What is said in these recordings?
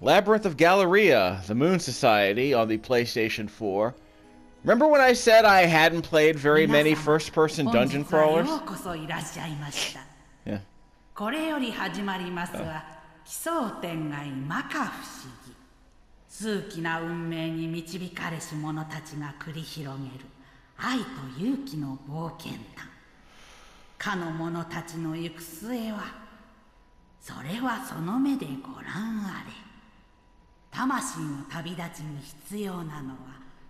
Labyrinth of Galleria, the Moon Society on the PlayStation 4. Remember when I said I hadn't played very many first-person dungeon crawlers? Yeah. これより始まりますは、奇想天外摩訶不思議。数奇な運命に導かれし者たちが繰り広げる愛と勇気の冒険談。かの者たちの行く末は、それはその目でご覧あれ。魂の旅立ちに必要なのは、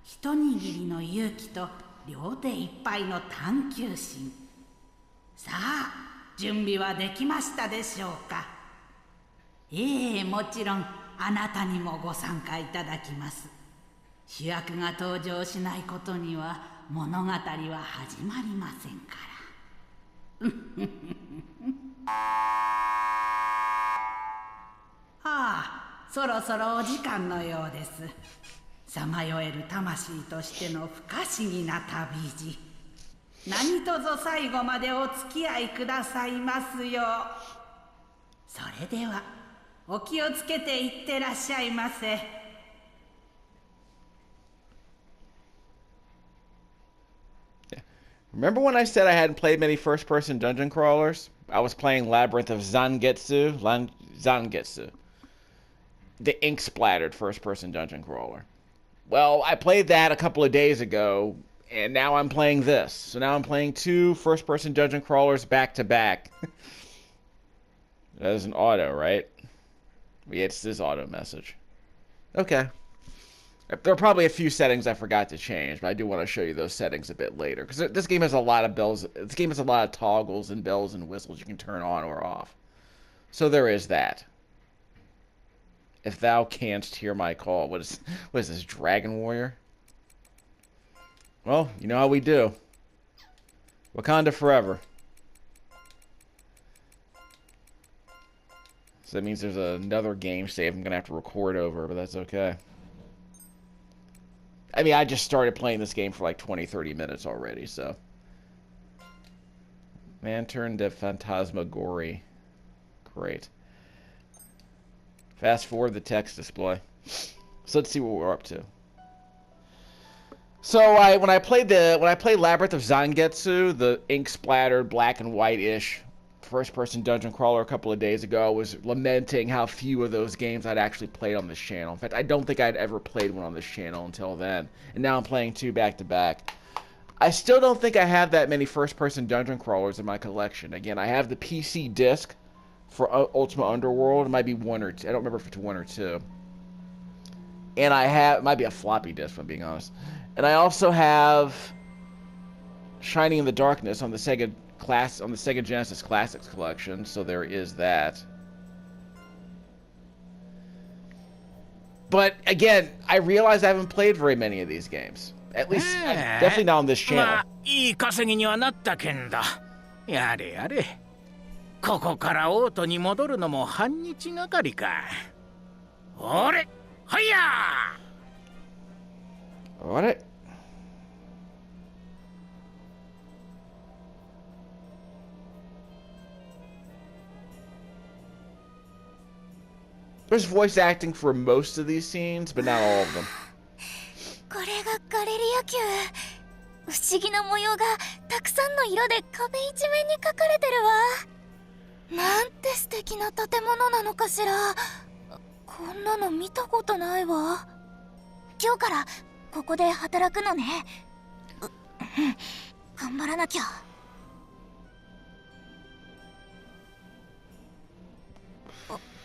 一握りの勇気と両手いっぱいの探求心。さあ、準備はできましたでしょうか。もちろんあなたにもご参加いただきます。主役が登場しないことには物語は始まりませんから。そろそろお時間のようです。さまよえる魂としての不可思議な旅路。何とぞ最後までお付き合いくださいますよう。それではお気をつけていってらっしゃいませ。Remember when I said I hadn't played many first-person dungeon crawlers? I was playing Labyrinth of Zangetsu. The ink-splattered first-person dungeon crawler. Well, I played that a couple of days ago, and now I'm playing this. So now I'm playing two first-person dungeon crawlers back-to-back. That is an auto, right? Yeah, it's this auto message. Okay. There are probably a few settings I forgot to change, but I do want to show you those settings a bit later. Because this game has a lot of bells. This game has a lot of toggles and bells and whistles you can turn on or off. So there is that. If thou canst hear my call. What is this, Dragon Warrior? Well, you know how we do. Wakanda forever. So that means there's another game save I'm going to have to record over, but that's okay. I mean, I just started playing this game for like 20-30 minutes already, so. Lantern de Phantasmagorie. Great. Fast forward the text display. So let's see what we're up to. So when I played Labyrinth of Zangetsu, the ink splattered black and white-ish first-person dungeon crawler a couple of days ago, I was lamenting how few of those games I'd actually played on this channel. In fact, I don't think I'd ever played one on this channel until then. And now I'm playing two back-to-back. I still don't think I have that many first-person dungeon crawlers in my collection. Again, I have the PC disc for Ultima Underworld. It might be one or two. I don't remember if it's one or two. And I have... It might be a floppy disk, if I'm being honest. And I also have Shining in the Darkness on the Sega Genesis Classics collection, so there is that. But again, I realize I haven't played very many of these games. At least, definitely not on this channel. いい稼ぎにはなったけんだ。やれやれ。ここからオートに戻るのも半日がかりか。おれ、はいや。あれ? There's voice acting for most of these scenes, but not all of them. これがガレリア宮。不思議な模様がたくさんの色で壁一面に描かれてるわ。なんて素敵な建物なのかしら。こんなの見たことないわ。今日からここで働くのね。頑張らなきゃ。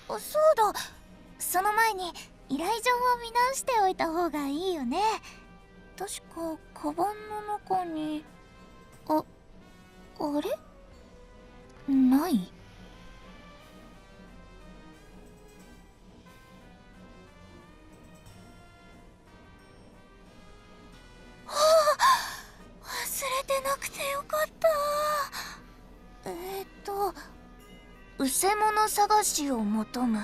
そうだ。その前に依頼状を見直しておいた方がいいよね。確かカバンの中にあれない。はあ、忘れてなくてよかった。うせ者探しを求む。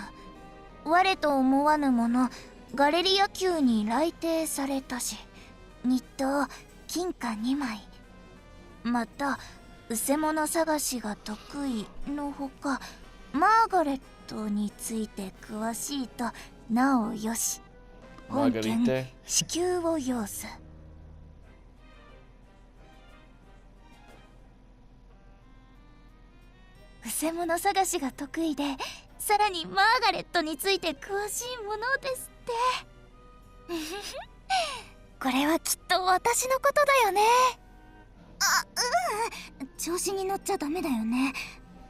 我と思わぬ者ガレリア宮に来邸されたし、日当金貨2枚。またうせ者探しが得意のほか、マーガレットについて詳しいとなおよし本件 Margarite. 支給を要す。うせ者探しが得意で、さらにマーガレットについて詳しいものですってこれはきっと私のことだよね。調子に乗っちゃダメだよね。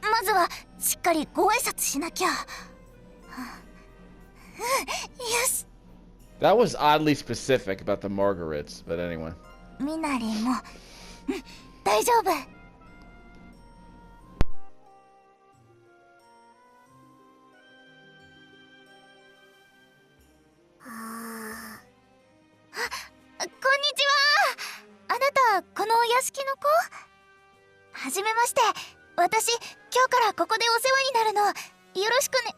まずはしっかりご挨拶しなきゃ。よし。 That was oddly specific about the Margarets, but anyway. みなりも、大丈夫。こんにちは。あなたこのお屋敷の子？はじめまして。私今日からここでお世話になるの。よろしくね。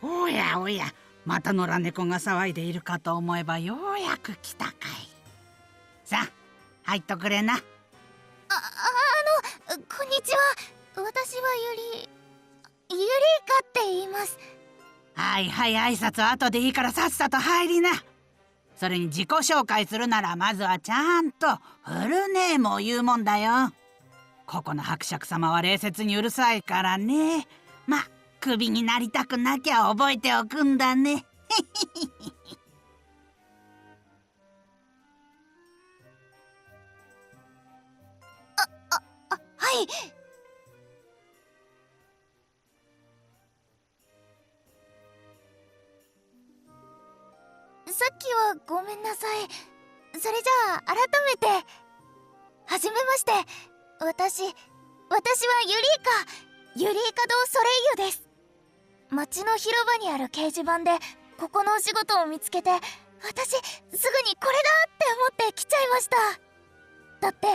おやおや、また野良猫が騒いでいるかと思えばようやく来たかい。さあ入っとくれな。こんにちは。私はゆりかって言います。はいはい、挨拶は後でいいからさっさと入りな。それに自己紹介するならまずはちゃんとフルネームを言うもんだよ。ここの伯爵様は礼節にうるさいからね。ま、クビになりたくなきゃ覚えておくんだねはい。さっきはごめんなさい。それじゃあ改めてはじめまして。私はユリイカ堂ソレイユです。町の広場にある掲示板でここのお仕事を見つけて、私すぐにこれだって思って来ちゃいました。だって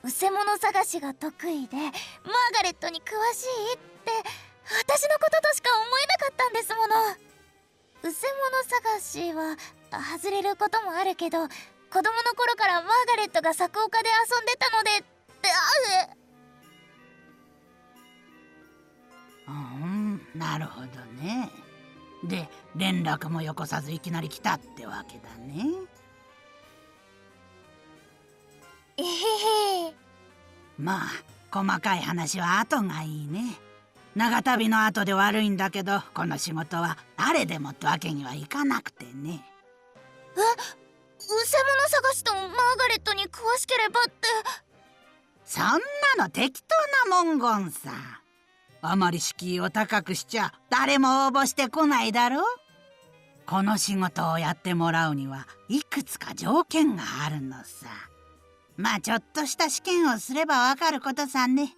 うせ者探しが得意でマーガレットに詳しいって私のこととしか思えなかったんですもの。うせ者探しは外れることもあるけど、子供の頃からマーガレットが作岡で遊んでたので。なるほどね。で、連絡もよこさずいきなり来たってわけだね。えへへ。まあ細かい話は後がいいね。長旅の後で悪いんだけど、この仕事は誰でもってわけにはいかなくてね。うせ者探しとマーガレットに詳しければって。そんなの適当な文言さ。あまり敷居を高くしちゃ誰も応募してこないだろ。この仕事をやってもらうにはいくつか条件があるのさ。まあちょっとした試験をすればわかることさね。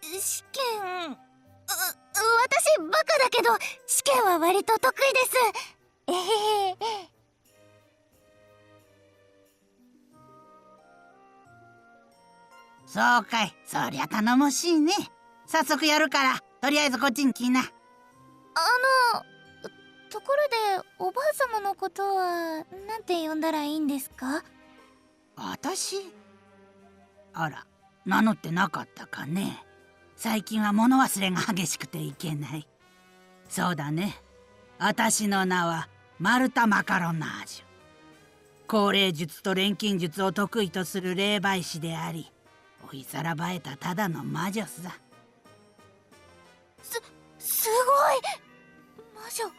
試験？私バカだけど試験は割と得意です。えへへ。そうかい、そりゃ頼もしいね。早速やるから、とりあえずこっちに来な。ところでおばあ様のことはなんて呼んだらいいんですか？私？あら、名乗ってなかったかね。最近は物忘れが激しくていけない。そうだね、私の名はマルタ・マカロナージュ。高齢術と錬金術を得意とする霊媒師であり、追いさらばえたただの魔女さ。すごい。魔女様、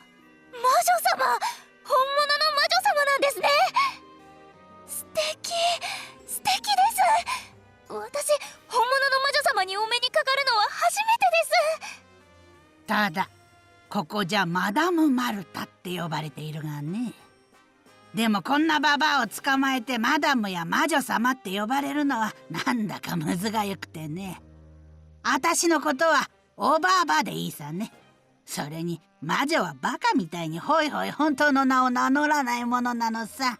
本物の魔女様なんですね。素敵です。私、本物の魔女様にお目にかかるのは初めてです。ただここじゃマダム・マルタって呼ばれているがね。でもこんなババアを捕まえてマダムや魔女様って呼ばれるのはなんだかむずがゆくてね。私のことはおばあばでいいさね。それに魔女はバカみたいにホイホイ本当の名を名乗らないものなのさ。わか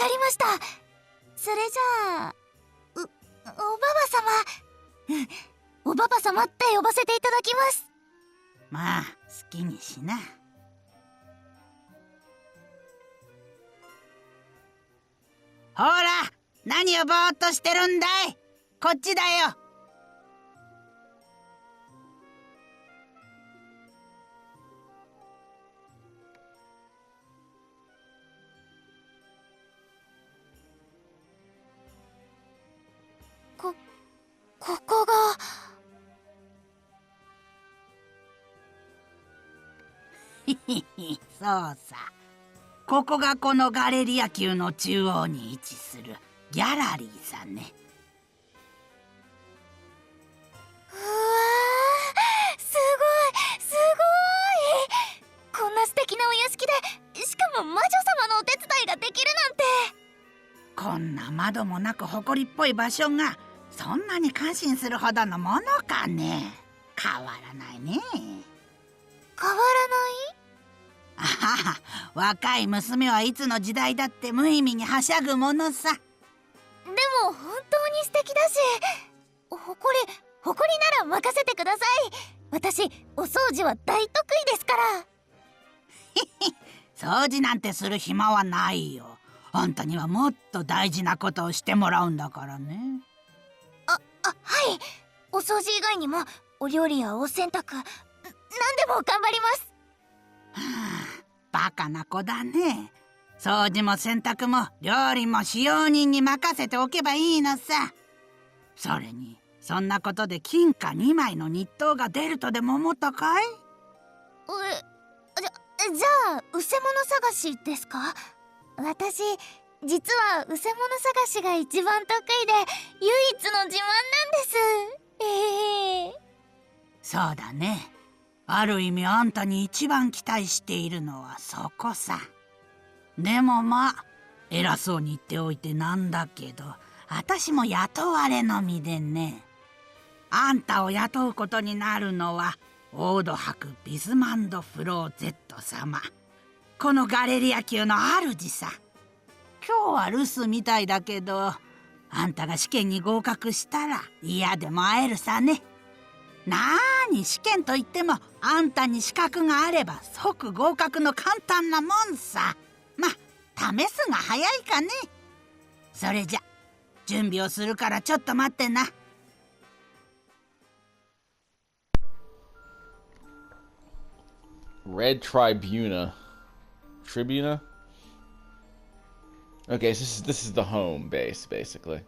りました。それじゃあおばば様。おばば様って呼ばせていただきます。まあ好きにしな。ほら、何をぼーっとしてるんだい。こっちだよ。ここが。そうさ。ここがこのガレリア宮の中央に位置するギャラリーさね。うわー、すごいこんな素敵なお屋敷で、しかも魔女様のお手伝いができるなんて。こんな窓もなく埃っぽい場所がそんなに感心するほどのものかね。変わらないね。変わらない？あはは、若い娘はいつの時代だって無意味にはしゃぐものさ。でも本当に素敵だし、ほこりなら任せてください。私お掃除は大得意ですから。掃除なんてする暇はないよ。あんたにはもっと大事なことをしてもらうんだからね。はい。お掃除以外にもお料理やお洗濯、何でも頑張ります。はあ、バカな子だね。掃除も洗濯も料理も使用人に任せておけばいいのさ。それにそんなことで金貨2枚の日当が出るとでも思ったかい？じゃあうせもの探しですか？私実はうせもの探しが一番得意で唯一の自慢なんです。そうだね。ある意味あんたに一番期待しているのはそこさ。でもまあ偉そうに言っておいてなんだけど、私も雇われの身でね。あんたを雇うことになるのはオード博ビズマンドフロー Z 様、このガレリア宮の主さ。今日は留守みたいだけど、あんたが試験に合格したら嫌でも会えるさね。なーに試験といってもあんたに資格があれば即合格の簡単なもんさ。まあ試すが早いかね。それじゃ準備をするからちょっと待ってな。Red Tribuna. Okay, so this is the home base, basically.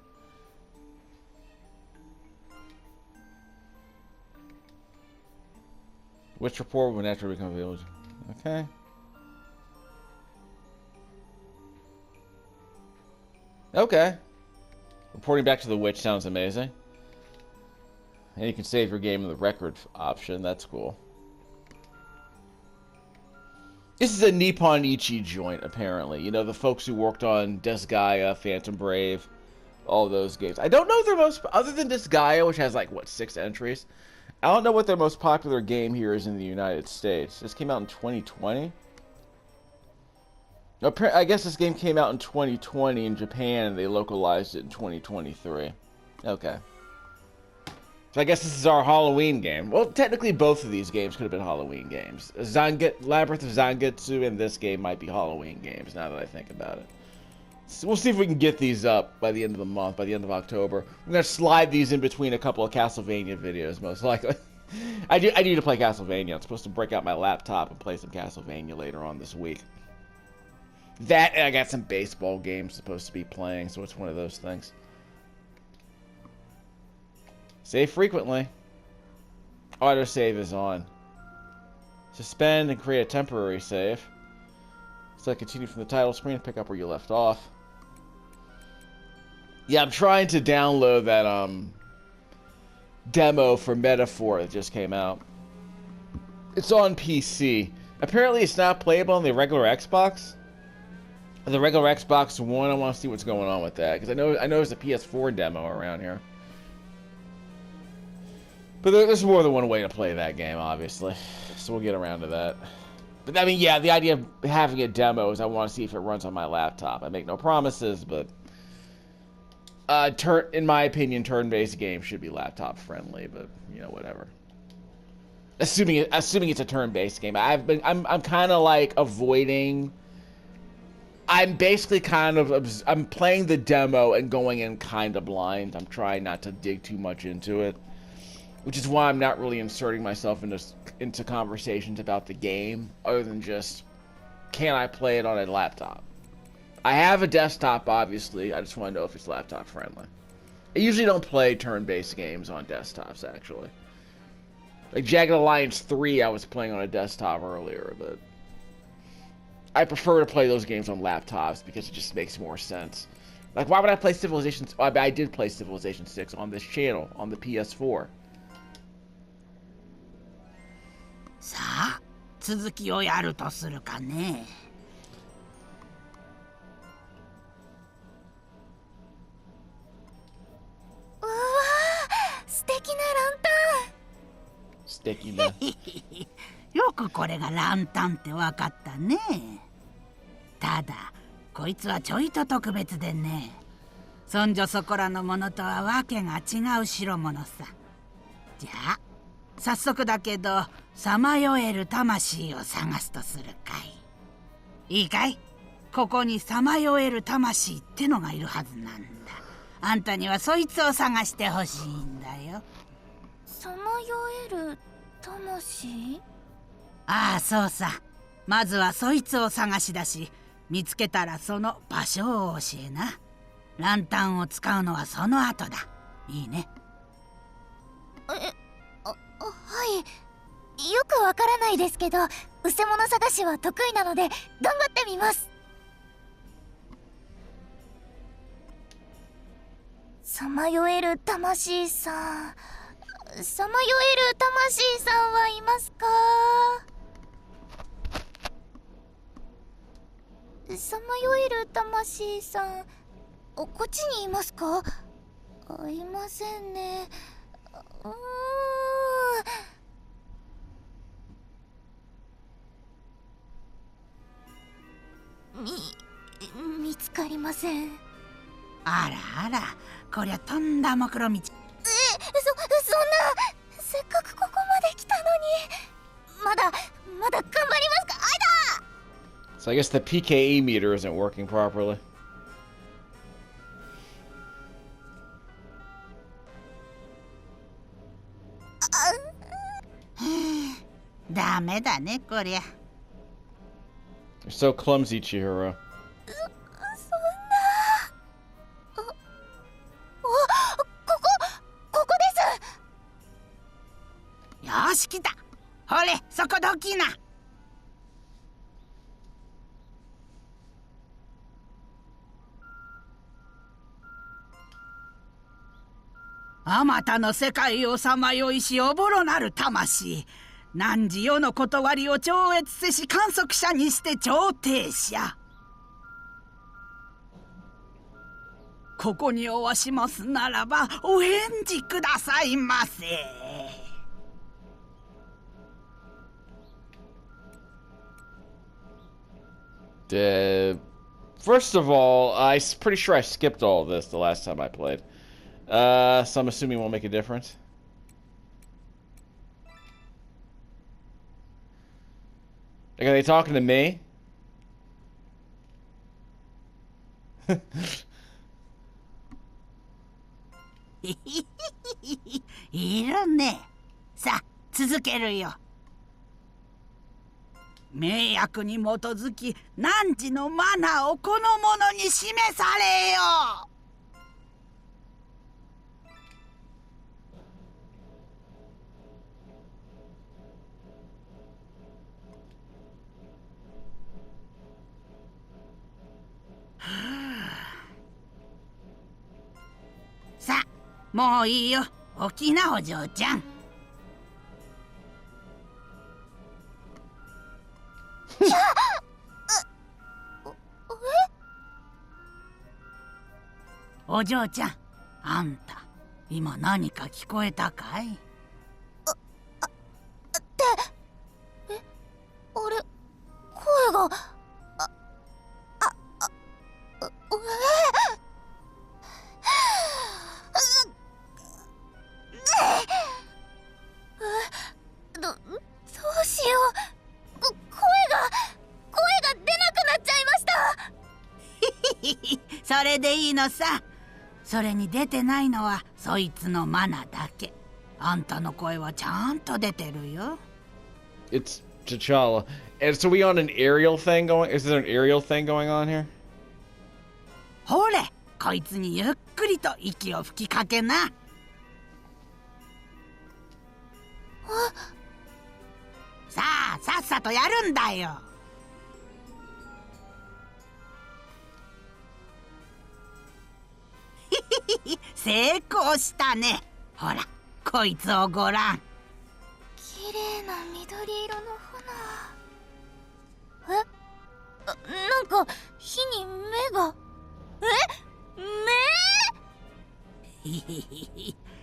Which report will naturally become available? Okay. Okay. Reporting back to the witch sounds amazing. And you can save your game in the record option. That's cool. This is a Nippon Ichi joint, apparently. You know, the folks who worked on Disgaea, Phantom Brave, all those games. I don't know their most... Other than Disgaea, which has, like, what, 6 entries? I don't know what their most popular game here is in the United States. This came out in 2020? I guess this game came out in 2020 in Japan, and they localized it in 2023. Okay. So I guess this is our Halloween game. Well, technically both of these games could have been Halloween games. Labyrinth of Zangetsu and this game might be Halloween games, now that I think about it. So we'll see if we can get these up by the end of the month, by the end of October. I'm going to slide these in between a couple of Castlevania videos, most likely. I need to play Castlevania. I'm supposed to break out my laptop and play some Castlevania later on this week. That, and I got some baseball games supposed to be playing, so it's one of those things. Save frequently. Autosave is on. Suspend and create a temporary save. So continue from the title screen and pick up where you left off. Yeah, I'm trying to download that demo for Metaphor that just came out. It's on PC. Apparently it's not playable on the regular Xbox. The regular Xbox One, I want to see what's going on with that, because I know there's a PS4 demo around here. But there's more than one way to play that game, obviously. So we'll get around to that. But I mean, yeah, the idea of having a demo is I want to see if it runs on my laptop. I make no promises, but In my opinion, turn-based games should be laptop friendly, but you know, whatever. Assuming it's a turn-based game, I'm kind of like avoiding. I'm basically I'm playing the demo and going in kind of blind. I'm trying not to dig too much into it, which is why I'm not really inserting myself into conversations about the game, other than just, can I play it on a laptop? I have a desktop, obviously. I just want to know if it's laptop friendly. I usually don't play turn-based games on desktops, actually. Like Jagged Alliance 3, I was playing on a desktop earlier, but I prefer to play those games on laptops because it just makes more sense. Like, why would I play Civilization... I did play Civilization 6 on this channel, on the PS4. さあ、続きをやるとするかね。うわー、素敵なランタン。素敵ね。よくこれがランタンってわかったね。ただこいつはちょいと特別でね、そんじょそこらのものとはわけが違う代物さ。じゃあ早速だけど、さまよえる魂を探すとするかい。いいかい？ここにさまよえる魂ってのがいるはずなんだ。あんたにはそいつを探してほしいんだよ。さまよえる魂？ああ、そうさ。まずはそいつを探し出し、見つけたらその場所を教えな。ランタンを使うのはその後だ。いいね。はい。よくわからないですけど、うせ者探しは得意なので頑張ってみます。さまよえる魂さん、さまよえる魂さんはいますか？さまよえる魂さん、こっちにいますか？いませんね。見つかりません。あらあら、こりゃとんだ目論見。そんな、せっかくここまで来たのに。まだ頑張りますか？あいだ！ So I guess the PKE meter isn't working properly. ダメだね、こりゃ。You're so clumsy, Chihiro. ここです。よし、来た。ほれ、そこどきな。あまたの世界をさまよいしおぼろなる魂、汝世の断りを超越せし観測者にして超停車。ここにおわしますならばお返事くださいませ。First of all, I'm pretty sure I skipped all of this the last time I played. So I'm assuming it won't make a difference. Like, are they talking to me? いるね。さあ、続けるよ。名約に基づき汝のマナーをこの者に示されよ。さあ、もういいよ。起きな、お嬢ちゃん。お嬢ちゃん、あんた今何か聞こえたかい？あれ、声がそれでいいのさ。それに出てないのはそいつのマナだけ。あんたの声はちゃんと出てるよ。 It's T'Challa. And so we on an aerial thing going? Is there an aerial thing going on here? ほれ、こいつにゆっくりと息を吹きかけな。さあ、さっさとやるんだよ。成功したね。ほら、こいつをごらん。綺麗な緑色の花。なんか火に目が。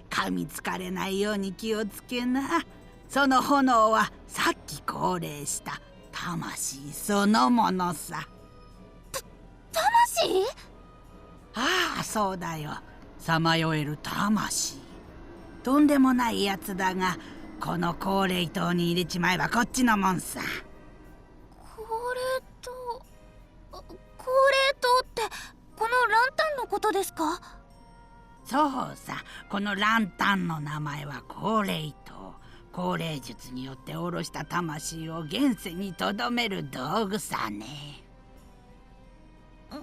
噛みつかれないように気をつけな。その炎はさっき降霊した魂そのものさ。魂？ああ、そうだよ。さまよえる魂。とんでもないやつだが、この降霊塔に入れちまえばこっちのもんさ。降霊塔ってこのランタンのことですか？そうさ、このランタンの名前は降霊塔。降霊術によって下ろした魂を現世にとどめる道具さね。なん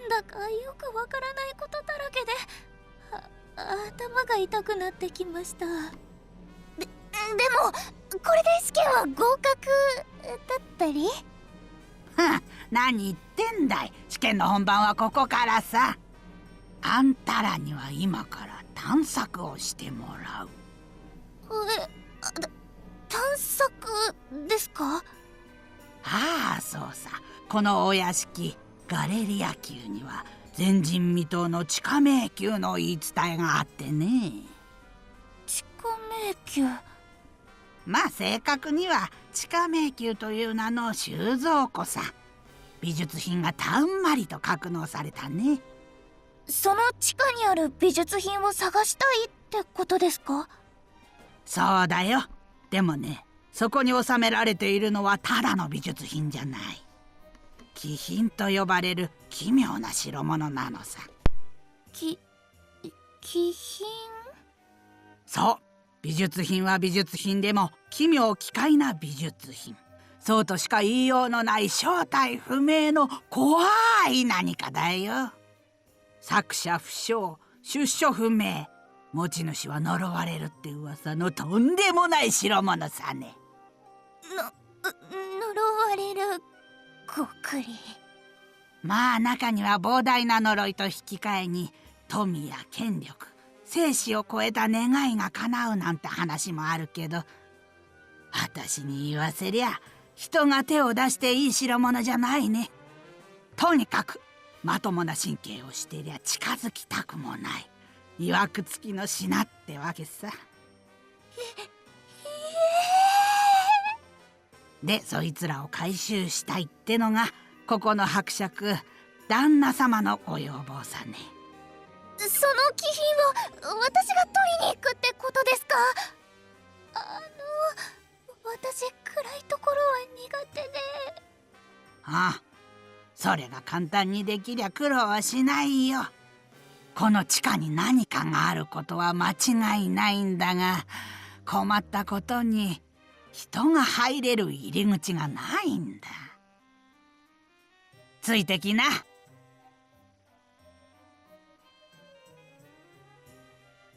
だかよくわからないことだらけで頭が痛くなってきました。でもこれで試験は合格だったり？何言ってんだい。試験の本番はここからさ。あんたらには今から探索をしてもらう。探索ですか？ああ、そうさ。このお屋敷ガレリア宮には前人未到の地下迷宮の言い伝えがあってね。地下迷宮。まあ正確には地下迷宮という名の収蔵庫さ。美術品がたんまりと格納されたね。その地下にある美術品を探したいってことですか？そうだよ。でもね、そこに収められているのはただの美術品じゃない。奇品と呼ばれる奇妙な代物なのさ。奇品？そう、美術品は美術品でも奇妙奇怪な美術品。そうとしか言いようのない正体不明の怖い何かだよ。作者不詳、出所不明、持ち主は呪われるって噂のとんでもない代物さね。呪われるごくり。まあ中には膨大な呪いと引き換えに富や権力、生死を超えた願いが叶うなんて話もあるけど、私に言わせりゃ人が手を出していい代物じゃないね。とにかくまともな神経をしてりゃ近づきたくもない。いわくつきの品ってわけさ。で、そいつらを回収したいってのがここの伯爵旦那様のご要望さね。その気品を私が取りに行くってことですか？私暗いところは苦手で。ああ、それが簡単にできりゃ苦労はしないよ。この地下に何かがあることは間違いないんだが、困ったことに人が入れる入り口がないんだ。ついてきな。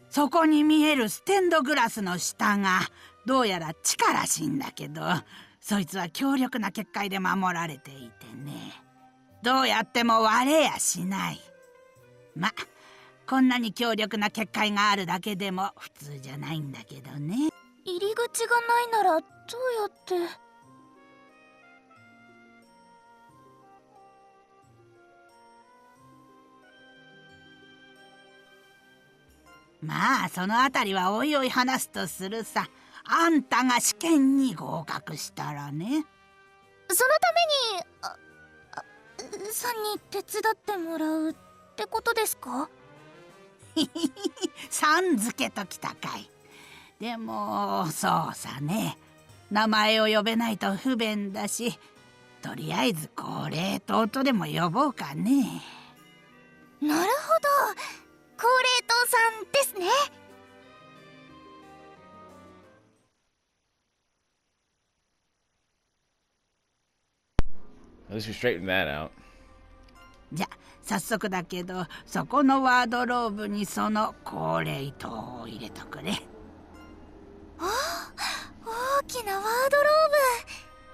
そこに見えるステンドグラスの下がどうやら地下らしいんだけど、そいつは強力な結界で守られていてね、どうやっても割れやしない。ま、こんなに強力な結界があるだけでも普通じゃないんだけどね。入り口がないならどうやって？まあそのあたりはおいおい話すとするさ。あんたが試験に合格したらね。そのためにさんに手伝ってもらうってことですか？さん付けときたかい。でもそうさね、名前を呼べないと不便だし、とりあえず高齢党とでも呼ぼうかね。なるほど、高齢党さんですね。At least we straightened that out. じゃ早速だけど、そこのワードローブにその高齢党を入れとくれ。大きなワードロー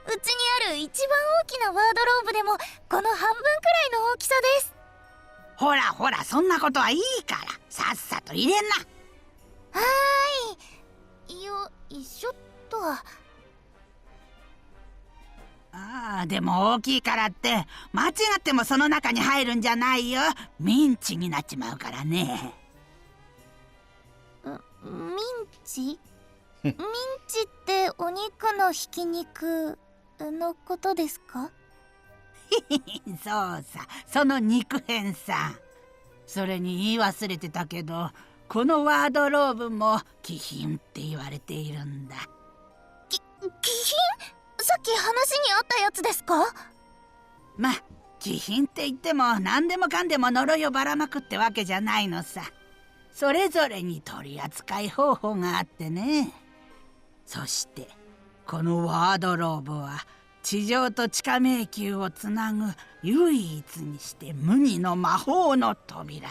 ブ。うちにある一番大きなワードローブでもこの半分くらいの大きさです。ほらほら、そんなことはいいからさっさと入れんな。はーい、よいしょっと。ああ、でも大きいからって間違ってもその中に入るんじゃないよ。ミンチになっちまうからね。ミンチミンチってお肉のひき肉のことですか？そうさ、その肉片さ。それに言い忘れてたけど、このワードローブも気品って言われているんだ。気品？さっき話にあったやつですか？まあ気品って言っても何でもかんでも呪いをばらまくってわけじゃないのさ。それぞれに取り扱い方法があってね。そしてこのワードローブは地上と地下迷宮をつなぐ唯一にして無二の魔法の扉。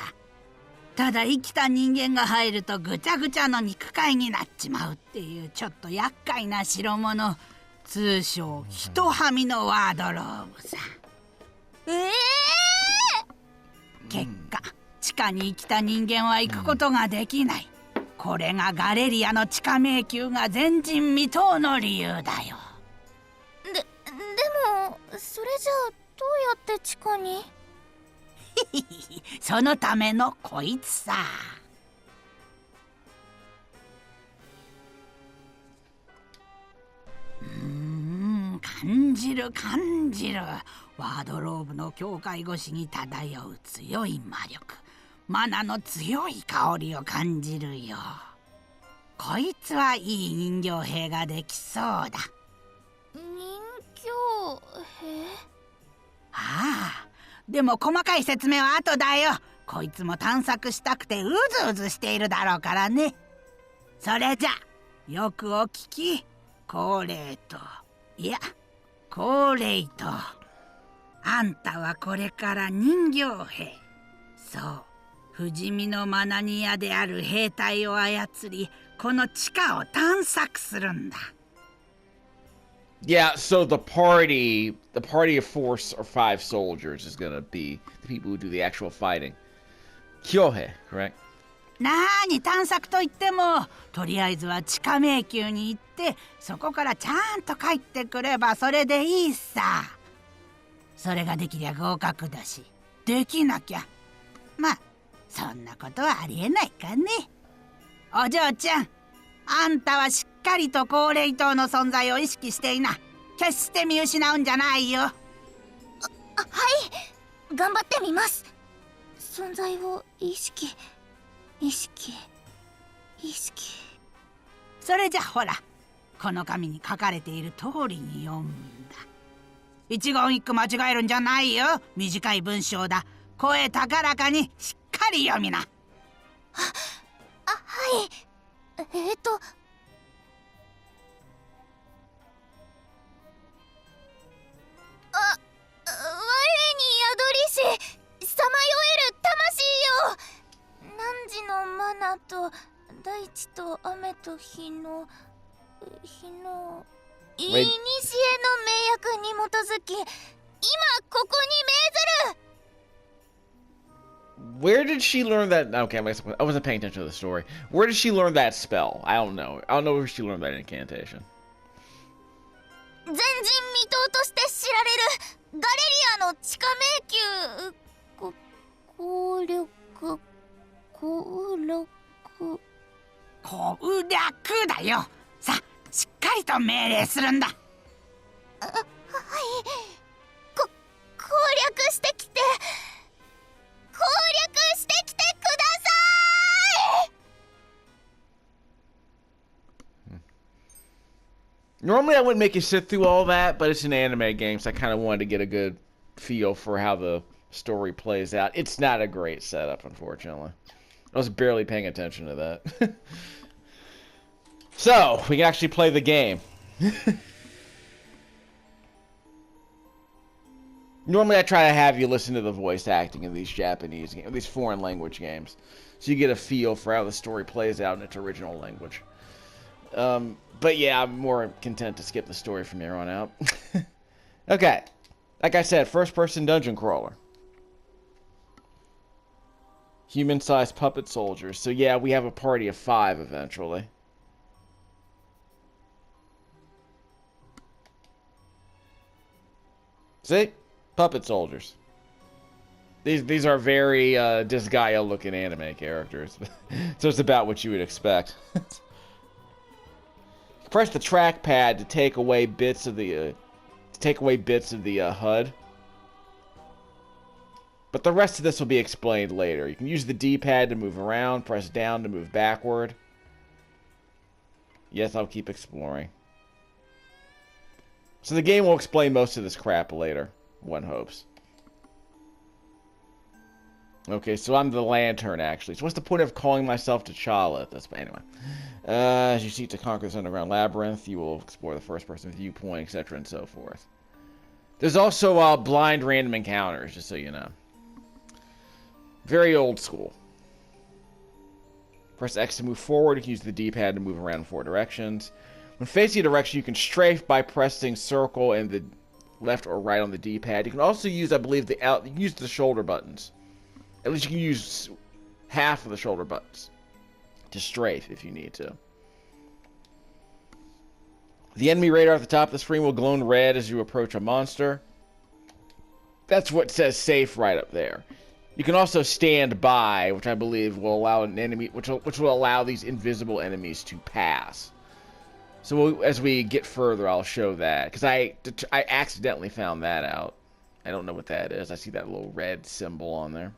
ただ生きた人間が入るとぐちゃぐちゃの肉塊になっちまうっていうちょっと厄介な代物、通称人はみのワードローブさ。結果地下に生きた人間は行くことができない。これがガレリアの地下迷宮が前人未到の理由だよ。でもそれじゃあどうやって地下に？そのためのこいつさ。感じる感じる。ワードローブの境界越しに漂う強い魔力、マナの強い香りを感じるよ。こいつはいい人形兵ができそうだ。人形兵？ああ、でも細かい説明は後だよ。こいつも探索したくてうずうずしているだろうからね。それじゃよくお聞き、高齢と、いや高齢と、あんたはこれから人形兵、そう、不死身のマナニアである兵隊を操り、この地下を探索するんだ。Yeah, so the party of 4 or 5 soldiers is gonna be the people who do the actual fighting. Kyohei, correct? なーに探索といっても、とりあえずは地下迷宮に行って、そこからちゃんと帰ってくればそれでいいさ。それができりゃ合格だし、できなきゃまあそんなことはありえないかね。お嬢ちゃん、あんたはしっかりと高齢党の存在を意識していな。決して見失うんじゃないよ。はい、頑張ってみます。存在を意識。それじゃほら、この紙に書かれている通りに読むんだ。一言一句間違えるんじゃないよ。短い文章だ。声高らかにしっかり読みな。はい。我に宿りし、さまよえる魂よ。汝のマナと大地と雨と日のいにしえの名約に基づき、今ここに命ずる。 Where did she learn that? Okay, I wasn't paying attention to the story. Where did she learn that spell? I don't know. I don't know where she learned that incantation. 前人未到として知られるガレリアの地下迷宮。攻略だよ。さあ、しっかりと命令するんだ。はい。攻略してきてください。Normally I wouldn't make you sit through all that, but it's an anime game, so I kind of wanted to get a good feel for how the story plays out. It's not a great setup, unfortunately. I was barely paying attention to that. So, we can actually play the game. Normally I try to have you listen to the voice acting in these Japanese games, these foreign language games, so you get a feel for how the story plays out in its original language. But yeah, I'm more content to skip the story from here on out. Okay, like I said, first-person dungeon crawler. Human-sized puppet soldiers. So yeah, we have a party of 5 eventually. See? Puppet soldiers. These are very Disgaea-looking anime characters. So it's about what you would expect. Press the trackpad to take away bits of the HUD. But the rest of this will be explained later. You can use the D-pad to move around, press down to move backward. Yes, I'll keep exploring. So the game will explain most of this crap later, one hopes. Okay, so I'm the lantern, actually. So what's the point of calling myself T'Challa? That's anyway. As you seek to conquer this underground labyrinth, you will explore the first-person viewpoint, etc., and so forth. There's also blind random encounters, just so you know. Very old school. Press X to move forward. You can use the D-pad to move around in 4 directions. When facing a direction, you can strafe by pressing circle and the left or right on the D-pad. You can also use, I believe, use the shoulder buttons. At least you can use half of the shoulder buttons to strafe if you need to. The enemy radar at the top of the screen will glow in red as you approach a monster. That's what says safe right up there. You can also stand by, which I believe will allow an enemy, which will allow these invisible enemies to pass. So as we get further, I'll show that, because I accidentally found that out. I don't know what that is. I see that little red symbol on there.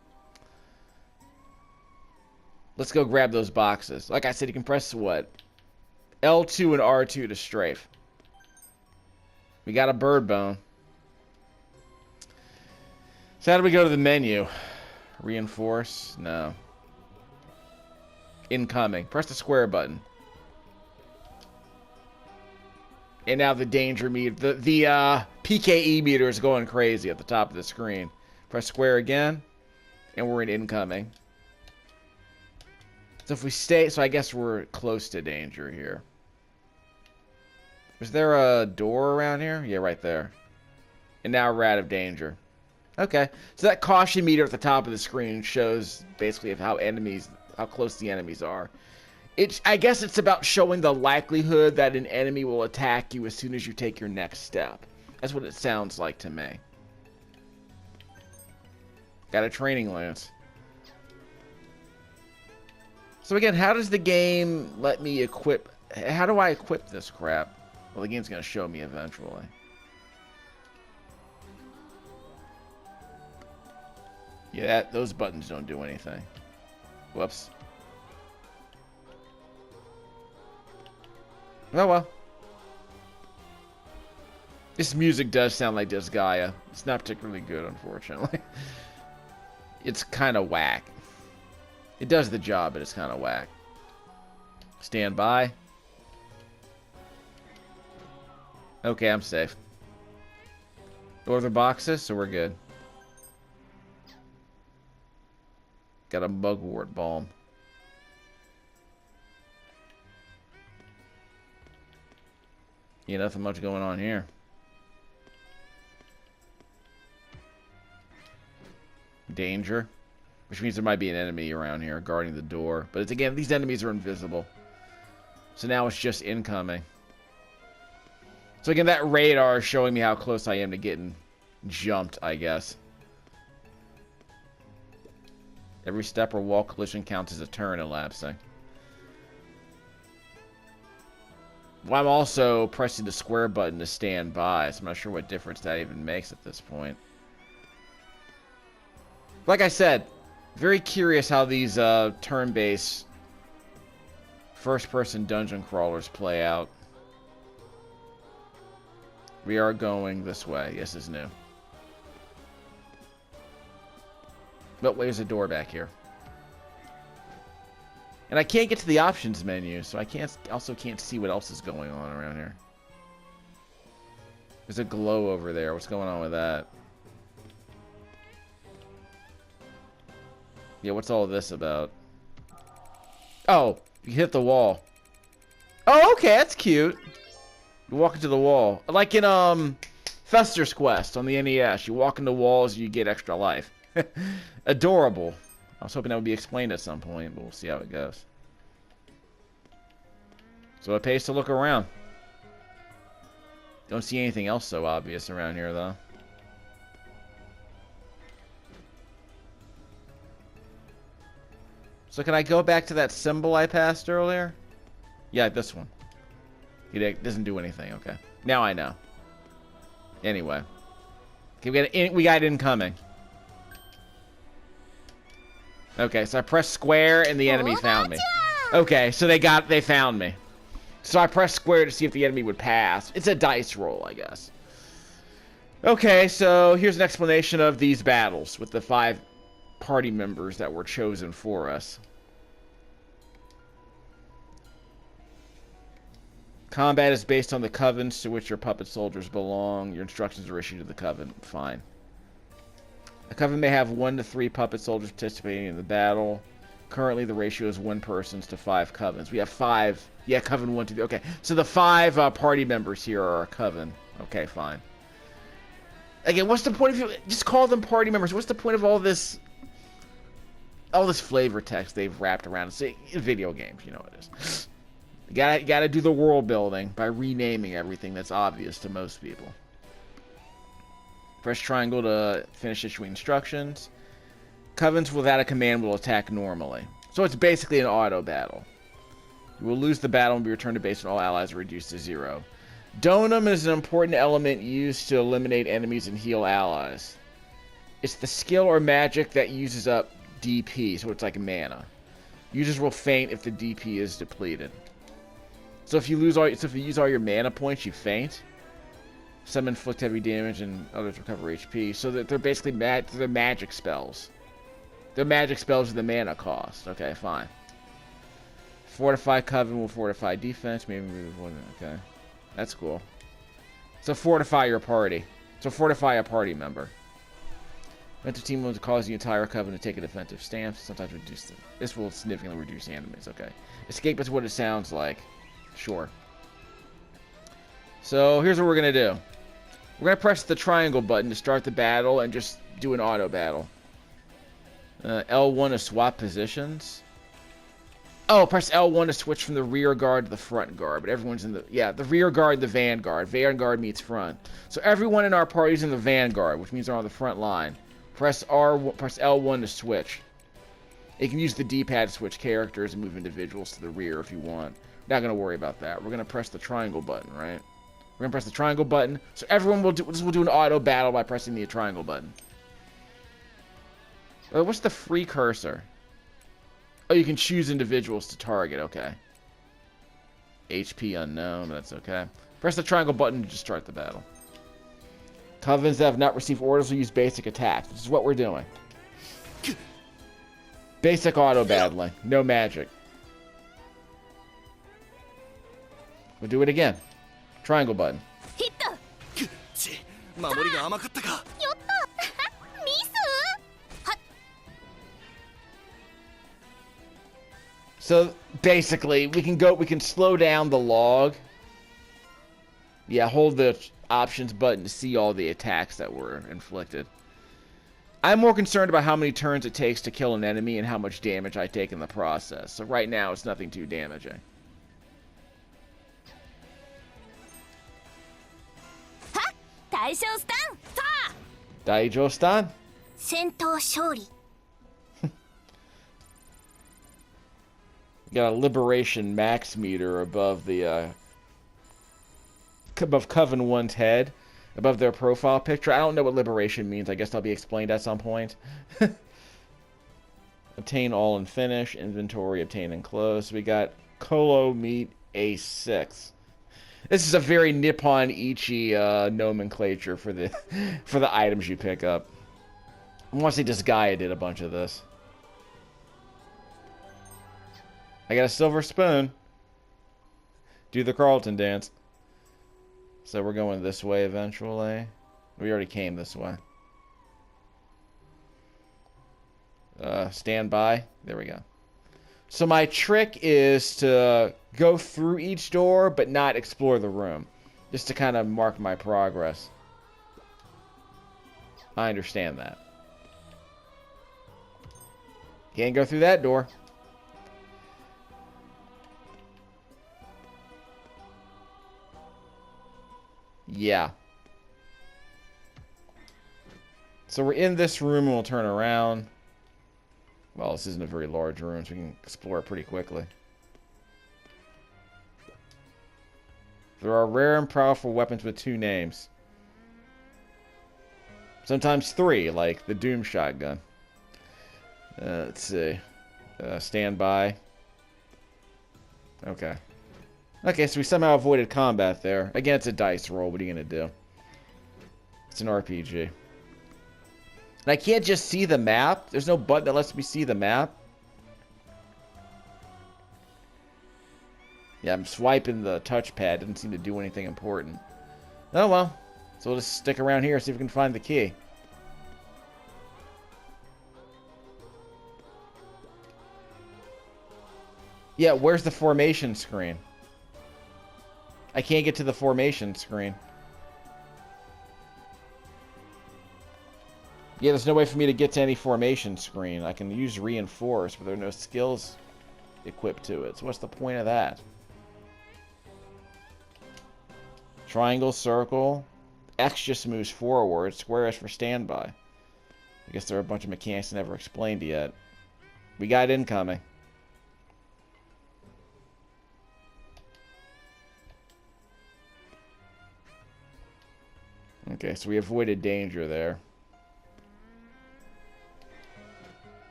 Let's go grab those boxes. Like I said, you can press what? L2 and R2 to strafe. We got a bird bone. So how do we go to the menu? Reinforce? No. Incoming. Press the square button. And now the danger meter, the PKE meter is going crazy at the top of the screen. Press square again, and we're in incoming. So if we stay, so I guess we're close to danger here. Is there a door around here? Yeah, right there. And now we're out of danger. Okay, so that caution meter at the top of the screen shows basically of how close the enemies are. I guess it's about showing the likelihood that an enemy will attack you as soon as you take your next step. That's what it sounds like to me. Got a training lance. So again, how does the game let me equip... How do I equip this crap? Well, the game's going to show me eventually. Yeah, those buttons don't do anything. Whoops. Oh well. This music does sound like Disgaea. It's not particularly good, unfortunately. It's kind of whack. It does the job, but it's kind of whack. Stand by. Okay, I'm safe. No other boxes, so we're good. Got a mugwort balm. Yeah, nothing much going on here. Danger. Which means there might be an enemy around here guarding the door. But it's, again, these enemies are invisible. So now it's just incoming. So again, that radar is showing me how close I am to getting jumped, I guess. Every step or wall collision counts as a turn elapsing. Well, I'm also pressing the square button to stand by, so I'm not sure what difference that even makes at this point. Like I said, very curious how these turn-based first-person dungeon crawlers play out. We are going this way. Yes, it's new. But there's a door back here. And I can't get to the options menu, so I also can't see what else is going on around here. There's a glow over there. What's going on with that? Yeah, what's all this about? Oh, you hit the wall. Oh, okay, that's cute. You walk into the wall. Like in Fester's Quest on the NES. You walk into walls, you get extra life. Adorable. I was hoping that would be explained at some point, but we'll see how it goes. So it pays to look around. Don't see anything else so obvious around here, though. So can I go back to that symbol I passed earlier? Yeah, this one. It doesn't do anything, okay. Now I know. Anyway. Okay, we got incoming. Okay, so I pressed square and the enemy found me. Okay, so they found me. So I pressed square to see if the enemy would pass. It's a dice roll, I guess. Okay, so here's an explanation of these battles with the 5 party members that were chosen for us. Combat is based on the covens to which your puppet soldiers belong. Your instructions are issued to the coven. Fine. A coven may have 1 to 3 puppet soldiers participating in the battle. Currently, the ratio is 1 persons to 5 covens. We have 5. Yeah, coven 1, 2, okay. So the 5 party members here are a coven. Okay, fine. Again, what's the point of you? Just call them party members. What's the point of all this flavor text they've wrapped around it? See, video games, you know what it is. You gotta do the world building by renaming everything that's obvious to most people. Press triangle to finish issuing instructions. Covens without a command will attack normally. So it's basically an auto battle. You will lose the battle and be returned to base when all allies are reduced to 0. Donum is an important element used to eliminate enemies and heal allies. It's the skill or magic that uses up DP, so it's like mana. Users will faint if the DP is depleted. So if you use all your mana points, you faint. Some inflict heavy damage and others recover HP. So that they're basically they're magic spells. They're magic spells with the mana cost. Okay, fine. Fortify coven will fortify defense. Maybe okay, that's cool. So fortify your party. So fortify a party member. Mental team will cause the entire coven to take a defensive stance. Sometimes reduce this will significantly reduce enemies. Okay, escape is what it sounds like. Sure. So here's what we're gonna do. We're gonna press the triangle button to start the battle and just do an auto battle. L1 to swap positions. Oh, press L1 to switch from the rear guard to the front guard. But everyone's in the rear guard, the vanguard. Vanguard meets front. So everyone in our party is in the vanguard, which means they're on the front line. Press L1 to switch. You can use the D-pad to switch characters and move individuals to the rear if you want. Not gonna worry about that. We're gonna press the triangle button, right? We're gonna press the triangle button. So everyone will do an auto battle by pressing the triangle button. What's the free cursor? Oh, you can choose individuals to target. Okay. HP unknown. That's okay. Press the triangle button to start the battle. Covens that have not received orders will use basic attacks, which is what we're doing. Basic auto battling. No magic. We'll do it again. Triangle button. So basically, we can slow down the log. Yeah, hold the options button to see all the attacks that were inflicted. I'm more concerned about how many turns it takes to kill an enemy and how much damage I take in the process. So right now, it's nothing too damaging. Daijou-stan? Got a liberation max meter above the above Coven 1's head, above their profile picture. I don't know what liberation means. I guess that'll be explained at some point. Obtain all and finish. Inventory, obtain and close. So we got Colo Meat A6. This is a very Nippon Ichi nomenclature for the items you pick up. I want to say this guy did a bunch of this. I got a silver spoon. Do the Carlton dance. So we're going this way eventually. We already came this way. Stand by. There we go. So my trick is to go through each door, but not explore the room. Just to kind of mark my progress. I understand that. Can't go through that door. Yeah. So we're in this room and we'll turn around. Well, this isn't a very large room, so we can explore it pretty quickly. There are rare and powerful weapons with 2 names. Sometimes 3, like the Doom shotgun. Let's see. Stand by. Okay. Okay, so we somehow avoided combat there. Again, it's a dice roll. What are you going to do? It's an RPG. And I can't just see the map. There's no button that lets me see the map. Yeah, I'm swiping the touchpad. Doesn't seem to do anything important. Oh, well. So we'll just stick around here and see if we can find the key. Yeah, where's the formation screen? I can't get to the formation screen. Yeah, there's no way for me to get to any formation screen. I can use reinforce, but there are no skills equipped to it. So what's the point of that? Triangle, circle. X just moves forward. Square is for standby. I guess there are a bunch of mechanics never explained yet. We got incoming. Okay, so we avoided danger there.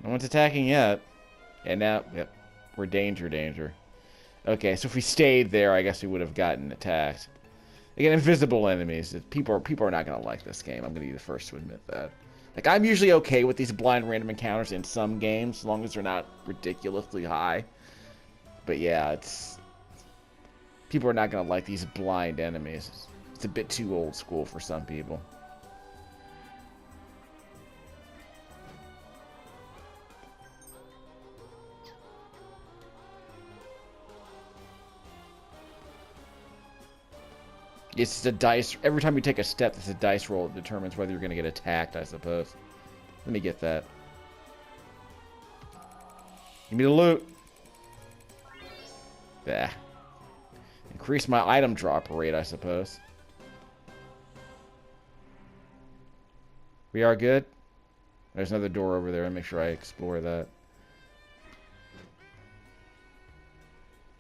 No one's attacking yet. And now, yep, we're danger. Okay, so if we stayed there, I guess we would have gotten attacked. Again, invisible enemies. People are not going to like this game. I'm going to be the first to admit that. Like, I'm usually okay with these blind random encounters in some games, as long as they're not ridiculously high. But yeah, people are not going to like these blind enemies. It's a bit too old school for some people. It's just a dice. Every time you take a step, it's a dice roll that determines whether you're going to get attacked, I suppose. Let me get that. Give me the loot. Yeah. Increase my item drop rate, I suppose. We are good. There's another door over there. I'll make sure I explore that.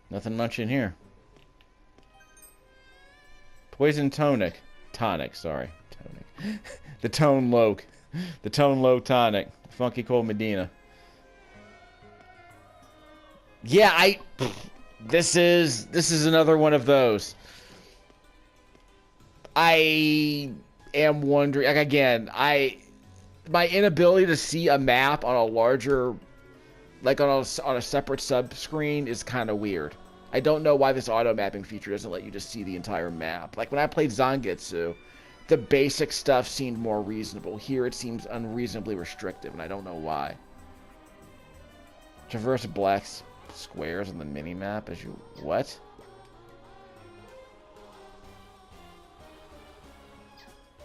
Nothing much in here. Poison tonic. Tonic, sorry. Tonic. The Tone Low. The Tone Low tonic. Funky Cold Medina. Yeah, this is another one of those. I am wondering, like, again, my inability to see a map on a larger, like on a separate sub screen is kind of weird. I don't know why this auto mapping feature doesn't let you just see the entire map. Like when I played Zangetsu, the basic stuff seemed more reasonable. Here it seems unreasonably restrictive, and I don't know why. Traverse black squares on the mini-map as you... What?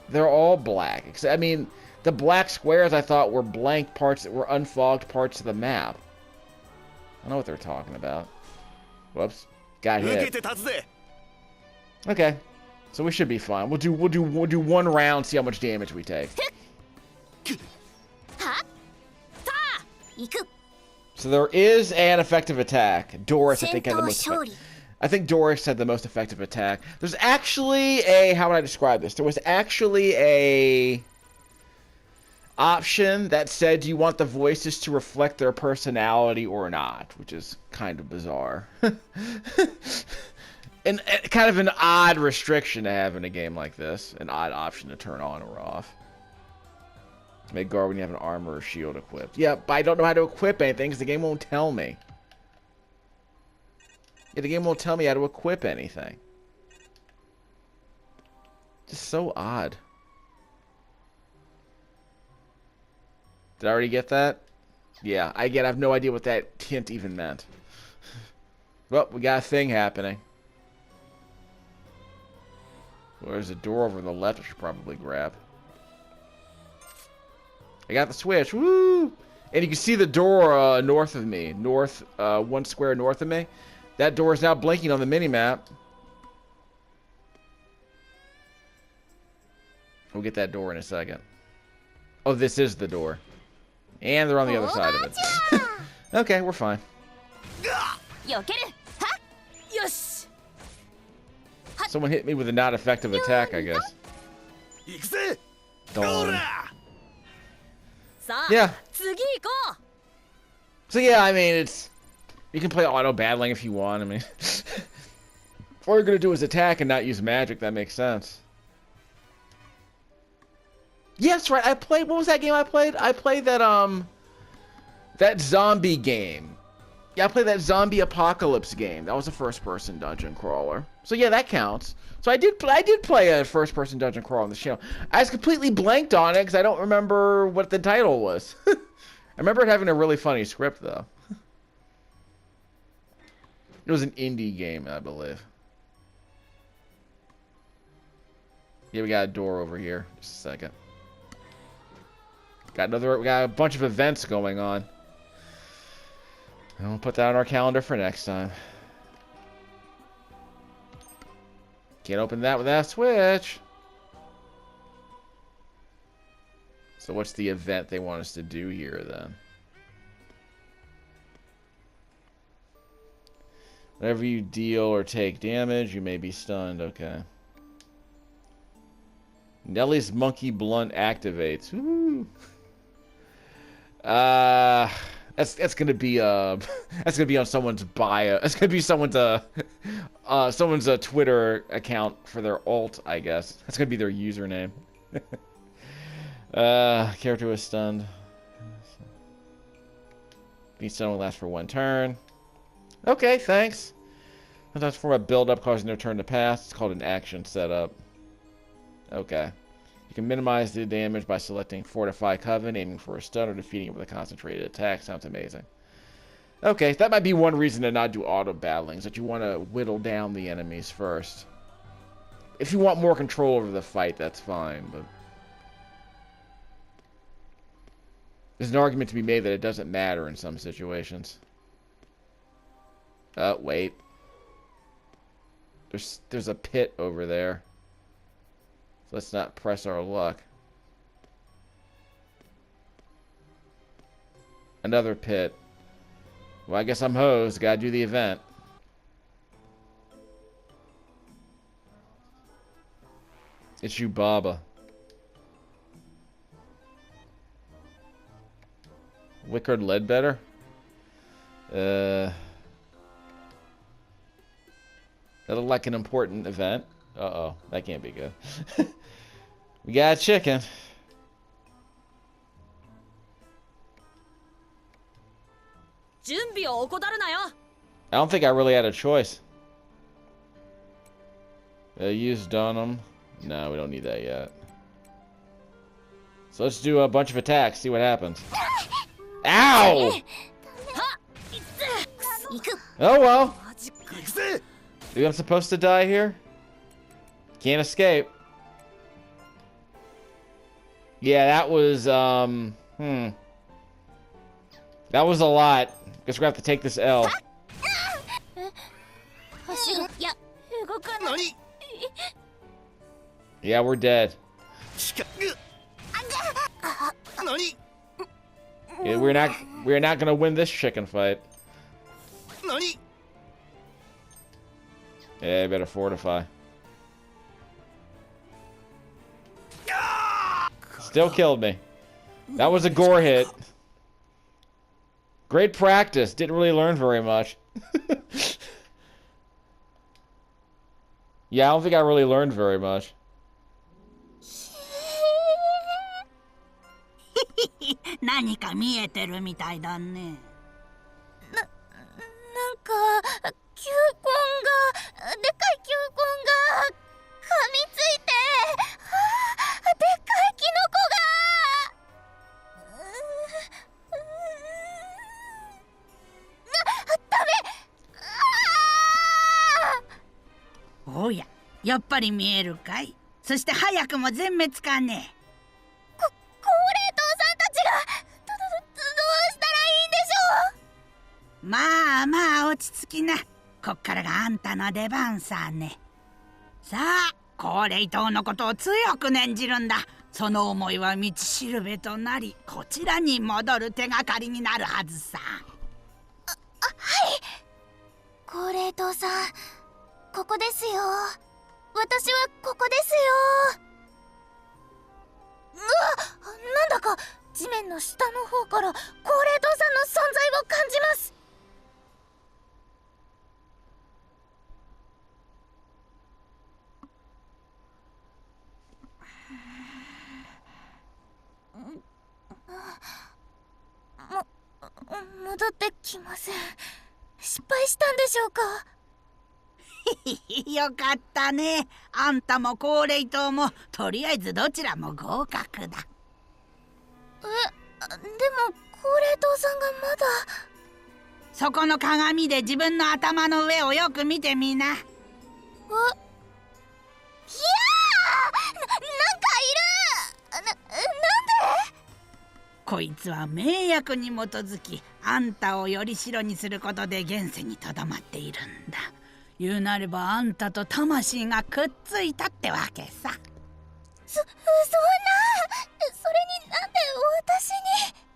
They're all black. I mean, the black squares I thought were blank parts that were unfogged parts of the map. I don't know what they're talking about. Whoops. Got hit. Okay. So we should be fine. We'll do one round, see how much damage we take. So there is an effective attack. Doris, I think, had the most I think Doris had the most effective attack. There's actually a... How would I describe this? There was actually a option that said, do you want the voices to reflect their personality or not? Which is kind of bizarre. kind of an odd restriction to have in a game like this. An odd option to turn on or off. Make guard when you have an armor or shield equipped. Yeah, but I don't know how to equip anything because the game won't tell me. Yeah, the game won't tell me how to equip anything. Just so odd. Did I already get that? Yeah, I have no idea what that hint even meant. Well, we got a thing happening. Well, there's a door over on the left I should probably grab. I got the switch. Woo! And you can see the door north of me. North, 1 square north of me. That door is now blinking on the mini-map. We'll get that door in a second. Oh, this is the door. And they're on the other side of it. Okay, we're fine. Someone hit me with a not effective attack, I guess. Darn. Yeah. So yeah, I mean, you can play auto battling if you want. I mean, if all you're gonna do is attack and not use magic, that makes sense. Yes, right. What was that game I played? I played that zombie game. Yeah, I played that zombie apocalypse game. That was a first-person dungeon crawler. So yeah, that counts. So I did play a first-person dungeon crawler on the channel. I was completely blanked on it because I don't remember what the title was. I remember it having a really funny script though. It was an indie game, I believe. Yeah, we got a door over here. Just a second. We got a bunch of events going on. And we'll put that on our calendar for next time. Can't open that with that switch. So what's the event they want us to do here then? Whenever you deal or take damage, you may be stunned. Okay. Nellie's monkey blunt activates. Woo. That's gonna be that's gonna be on someone's bio. That's gonna be someone's Twitter account for their alt, I guess. That's gonna be their username. Character was stunned. Being stunned will last for 1 turn. Okay, thanks. Sometimes form a build-up causing their turn to pass. It's called an action setup. Okay. You can minimize the damage by selecting Fortify Coven, aiming for a stun, or defeating it with a concentrated attack. Sounds amazing. Okay, that might be one reason to not do auto battlings, that you want to whittle down the enemies first. If you want more control over the fight, that's fine, but there's an argument to be made that it doesn't matter in some situations. Wait. There's a pit over there. So let's not press our luck. Another pit. Well, I guess I'm hosed. Gotta do the event. It's you, Baba. Wickard Ledbetter? That looked like an important event. Uh-oh. That can't be good. We got a chicken. I don't think I really had a choice. Use Dunham. No, we don't need that yet. So let's do a bunch of attacks, see what happens. Ow! Oh well. Maybe I'm supposed to die here? Can't escape. Yeah, that was, that was a lot. Guess we're gonna have to take this L. Yeah, we're dead. Yeah, we're not gonna win this chicken fight. Yeah, you better fortify. Still killed me. That was a gore hit. Great practice. Didn't really learn very much. Yeah, I don't think I really learned very much. 何か見えてるみたいだね。なんか球根が、でかい球根が噛みついて、でっかいキノコがダメ。おや、やっぱり見えるかい。そして早くも全滅かね。高齢党さんたちがどうしたらいいんでしょう。まあまあ落ち着きな。こっからがあんたの出番さね。さあ、高齢党のことを強く念じるんだ。その思いは道しるべとなり、こちらに戻る手がかりになるはずさ。はい。高齢党さん、ここですよ。私はここですよ。なんだか地面の下の方から高齢党さんの存在を感じます。戻ってきません。失敗したんでしょうか。よかったね。あんたも高齢党もとりあえずどちらも合格だ。でも高齢党さんがまだ。そこの鏡で自分の頭の上をよく見てみな。いやー、なんかいる。なんで？こいつは名約に基づきあんたをより代にすることで現世にとどまっているんだ。言うなればあんたと魂がくっついたってわけさ。そんな。それになんで私に。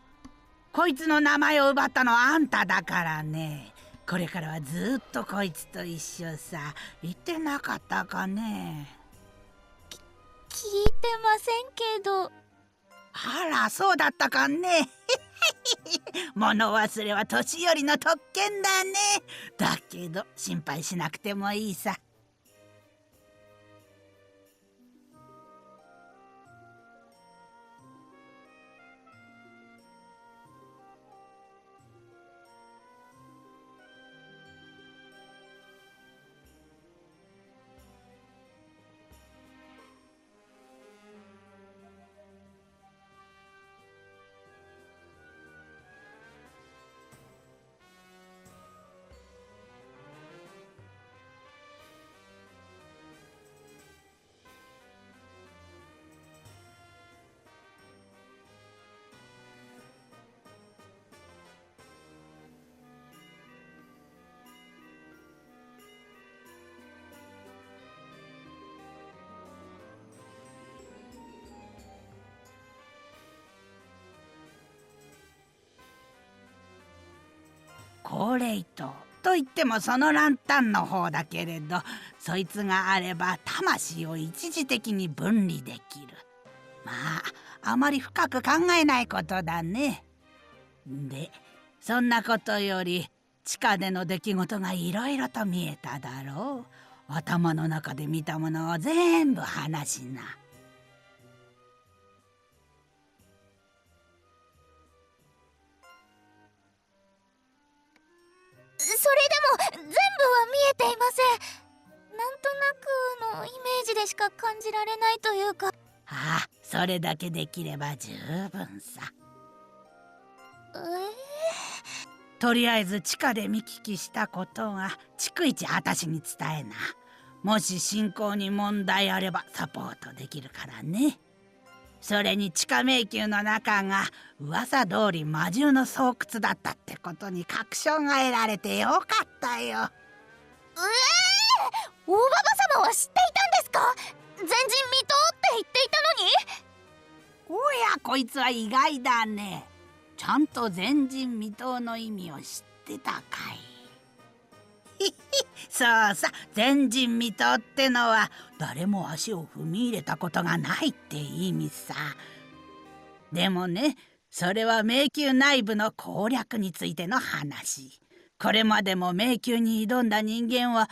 こいつの名前を奪ったのはあんただからね。これからはずっとこいつと一緒さ。言ってなかったかね。聞いてませんけど。あら、そうだったかね。物忘れは年寄りの特権だね。だけど心配しなくてもいいさ。高齢党といってもそのランタンの方だけれど、そいつがあれば魂を一時的に分離できる。まああまり深く考えないことだね。で、そんなことより地下での出来事がいろいろと見えただろう。頭の中で見たものを全部話しな。それでも全部は見えていません。なんとなくのイメージでしか感じられないというか。ああ、それだけできれば十分さ。とりあえず地下で見聞きしたことは逐一あたしに伝えな。もし進行に問題あればサポートできるからね。それに地下迷宮の中が噂通り魔獣の巣窟だったってことに確証が得られてよかったよ。大ババ様は知っていたんですか？前人未到って言っていたのに。おや、こいつは意外だね。ちゃんと前人未到の意味を知ってたかい。そうさ、前人未到ってのは誰も足を踏み入れたことがないって意味さ。でもね、それは迷宮内部の攻略についての話。これまでも迷宮に挑んだ人間は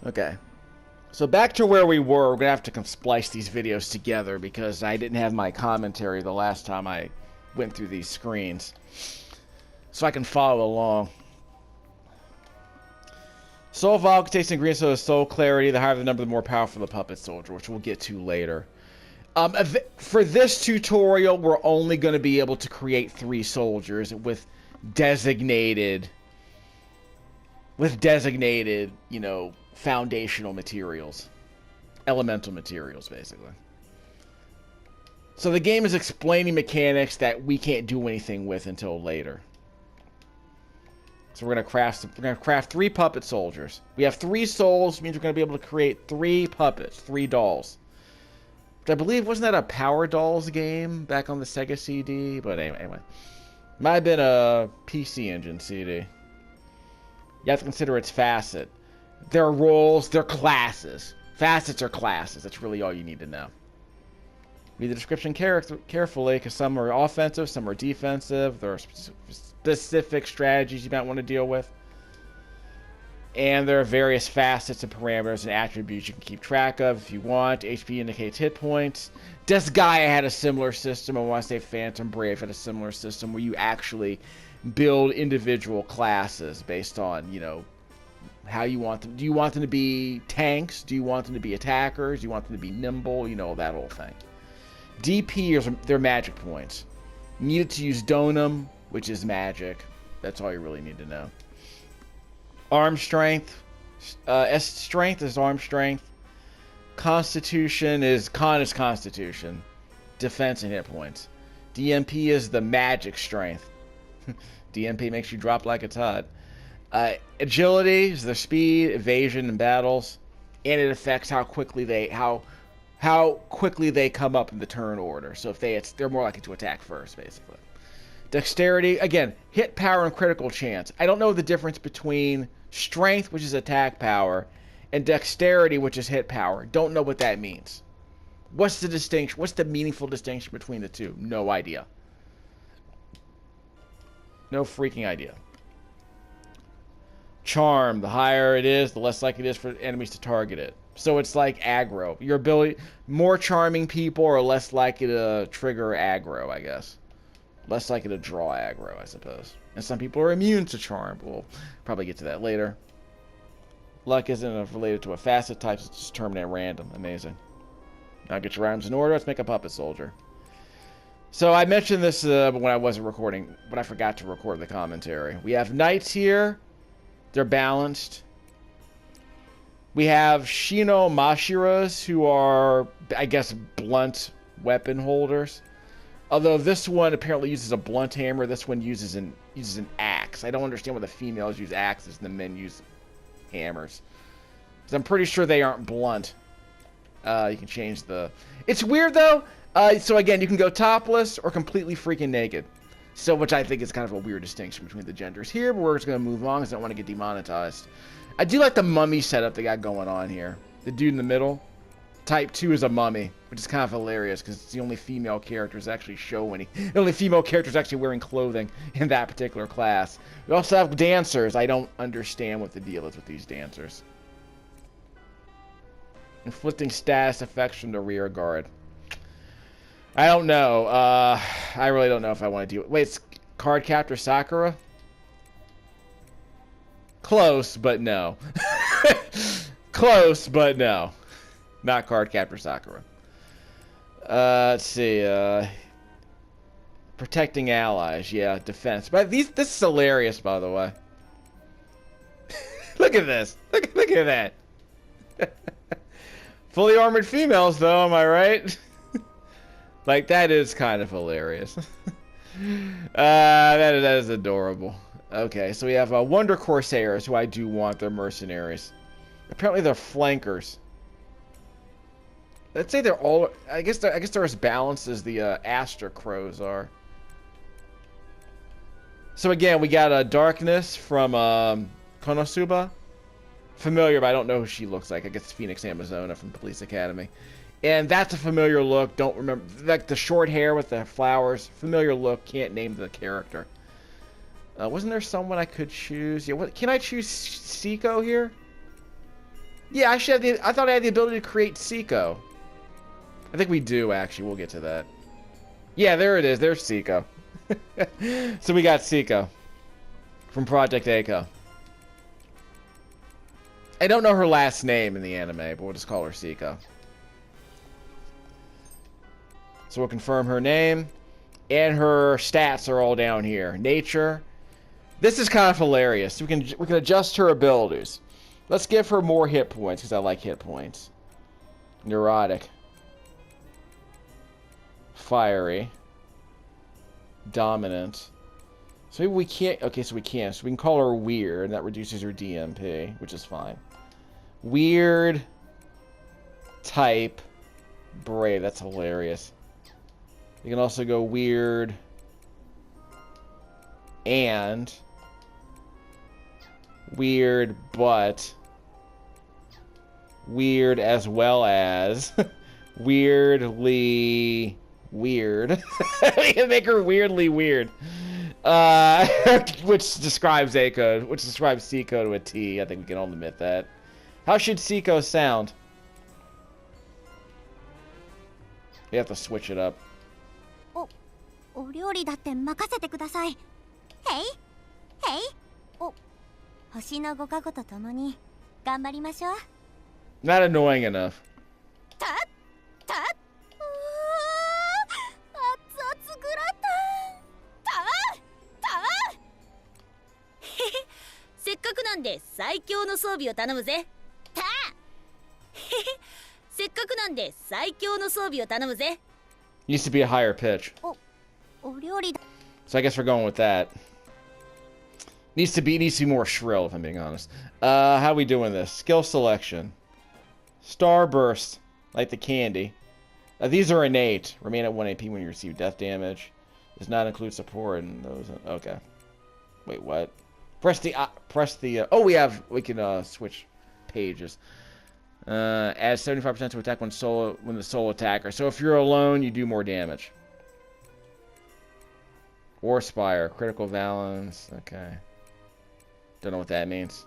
Okay. So back to where we were. We're going to have to splice these videos together because I didn't have my commentary the last time I went through these screens. So I can follow along. Soul Vial contains ingredients of soul clarity. The higher the number, the more powerful the puppet soldier, which we'll get to later. For this tutorial, we're only going to be able to create 3 soldiers with designated, you know, foundational materials. Elemental materials, basically. So the game is explaining mechanics that we can't do anything with until later. So we're gonna craft 3 puppet soldiers. We have 3 souls, means we're gonna be able to create 3 puppets, 3 dolls. Which I believe, wasn't that a Power Dolls game back on the Sega CD? But anyway. Might have been a PC Engine CD. You have to consider its facet. Their roles, their classes. Facets are classes. That's really all you need to know. Read the description carefully, because some are offensive, some are defensive. There are specific strategies you might want to deal with. And there are various facets and parameters and attributes you can keep track of if you want. HP indicates hit points. Disgaea had a similar system. I want to say Phantom Brave had a similar system where you actually build individual classes based on, you know, how you want them. Do you want them to be tanks? Do you want them to be attackers? Do you want them to be nimble? You know, that whole thing. DP are their magic points. You needed to use Donum, which is magic. That's all you really need to know. Arm strength. Strength is arm strength. Constitution is constitution. Defense and hit points. DMP is the magic strength. DMP makes you drop like it's hot. Agility is their speed, evasion, and battles, and it affects how quickly they come up in the turn order. So if they're more likely to attack first, basically. Dexterity, again, hit power and critical chance. I don't know the difference between strength, which is attack power, and dexterity, which is hit power. Don't know what that means. What's the distinction? What's the meaningful distinction between the two? No idea. No freaking idea. Charm, the higher it is, the less likely it is for enemies to target it. So it's like aggro. Your ability, more charming people are less likely to trigger aggro, I guess. Less likely to draw aggro, I suppose. And some people are immune to charm. We'll probably get to that later. Luck isn't related to a facet type, it's just determined at random. Amazing. Now get your items in order, let's make a puppet soldier. So I mentioned this when I wasn't recording, but I forgot to record the commentary. We have knights here. They're balanced. We have Shino Mashiras, who are, I guess, blunt weapon holders. Although this one apparently uses a blunt hammer, this one uses an axe. I don't understand why the females use axes and the men use hammers. Because I'm pretty sure they aren't blunt. You can change the... It's weird, though. So again, you can go topless or completely freaking naked. So, which I think is kind of a weird distinction between the genders here, but we're just going to move on because I don't want to get demonetized. I do like the mummy setup they got going on here. The dude in the middle, Type 2 is a mummy, which is kind of hilarious because it's the only female characters actually show any. The only female characters actually wearing clothing in that particular class. We also have dancers. I don't understand what the deal is with these dancers. Inflicting status effects from the rear guard. I don't know. I really don't know if I want to do it. Wait, it's Card Captor Sakura? Close, but no. Close, but no. Not Card Captor Sakura. Let's see. Protecting allies. Yeah, defense. But this is hilarious, by the way. Look at this. Look at that. Fully armored females, though, am I right? Like, that is kind of hilarious. That is adorable. Okay, so we have Wonder Corsairs, who I do want. They're mercenaries. Apparently they're flankers. Let's say they're all... I guess they're as balanced as the Astra Crows are. So again, we got Darkness from Konosuba. Familiar, but I don't know who she looks like. I guess it's Phoenix Amazona from Police Academy. And that's a familiar look. Don't remember. Like the short hair with the flowers. Familiar look. Can't name the character. Wasn't there someone I could choose? Yeah, what, can I choose Seiko here? Yeah, I should have the. I thought I had the ability to create Seiko. I think we do actually. We'll get to that. Yeah, there it is. There's Seiko. So we got Seiko from Project Eiko. I don't know her last name in the anime, but we'll just call her Seiko. So we'll confirm her name, and her stats are all down here. Nature. This is kind of hilarious. We can adjust her abilities. Let's give her more hit points because I like hit points. Neurotic. Fiery. Dominant. So maybe we can't... Okay, so we can. So we can call her Weird, and that reduces her DMP, which is fine. Weird. Type. Brave. That's hilarious. You can also go Weird. And... Weird, but... Weird as well as... Weirdly... Weird. We can make her weirdly weird. Which describes Eiko, which describes Seiko to a T. I think we can all admit that. How should Seiko sound? You have to switch it up. お料理だって任せてください。へいへい。お、星のご加護とともに頑張りましょう。Not annoying enough. た熱々グラタン。せっかくなんで最強の装備を頼むぜ。せっかくなんで最強の装備を頼むぜ。Needs to be a higher pitch. So I guess we're going with that. Needs to be more shrill, if I'm being honest. How are we doing this? Skill selection. Starburst, like the candy. These are innate. Remain at 1 AP when you receive death damage. Does not include support and those. Okay. Wait, what? Press the. Oh, we can switch pages. Adds 75% to attack when the solo attacker. So if you're alone, you do more damage. War Spire, critical valence. Okay. Don't know what that means.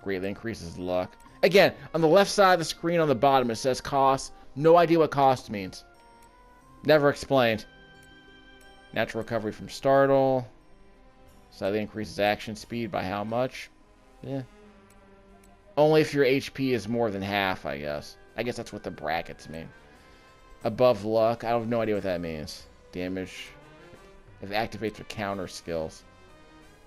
Greatly increases luck. Again, on the left side of the screen on the bottom it says cost. No idea what cost means. Never explained. Natural recovery from startle. Slightly increases action speed by how much? Yeah. Only if your HP is more than half, I guess. I guess that's what the brackets mean. Above luck. I have no idea what that means. Damage. It activates with counter skills.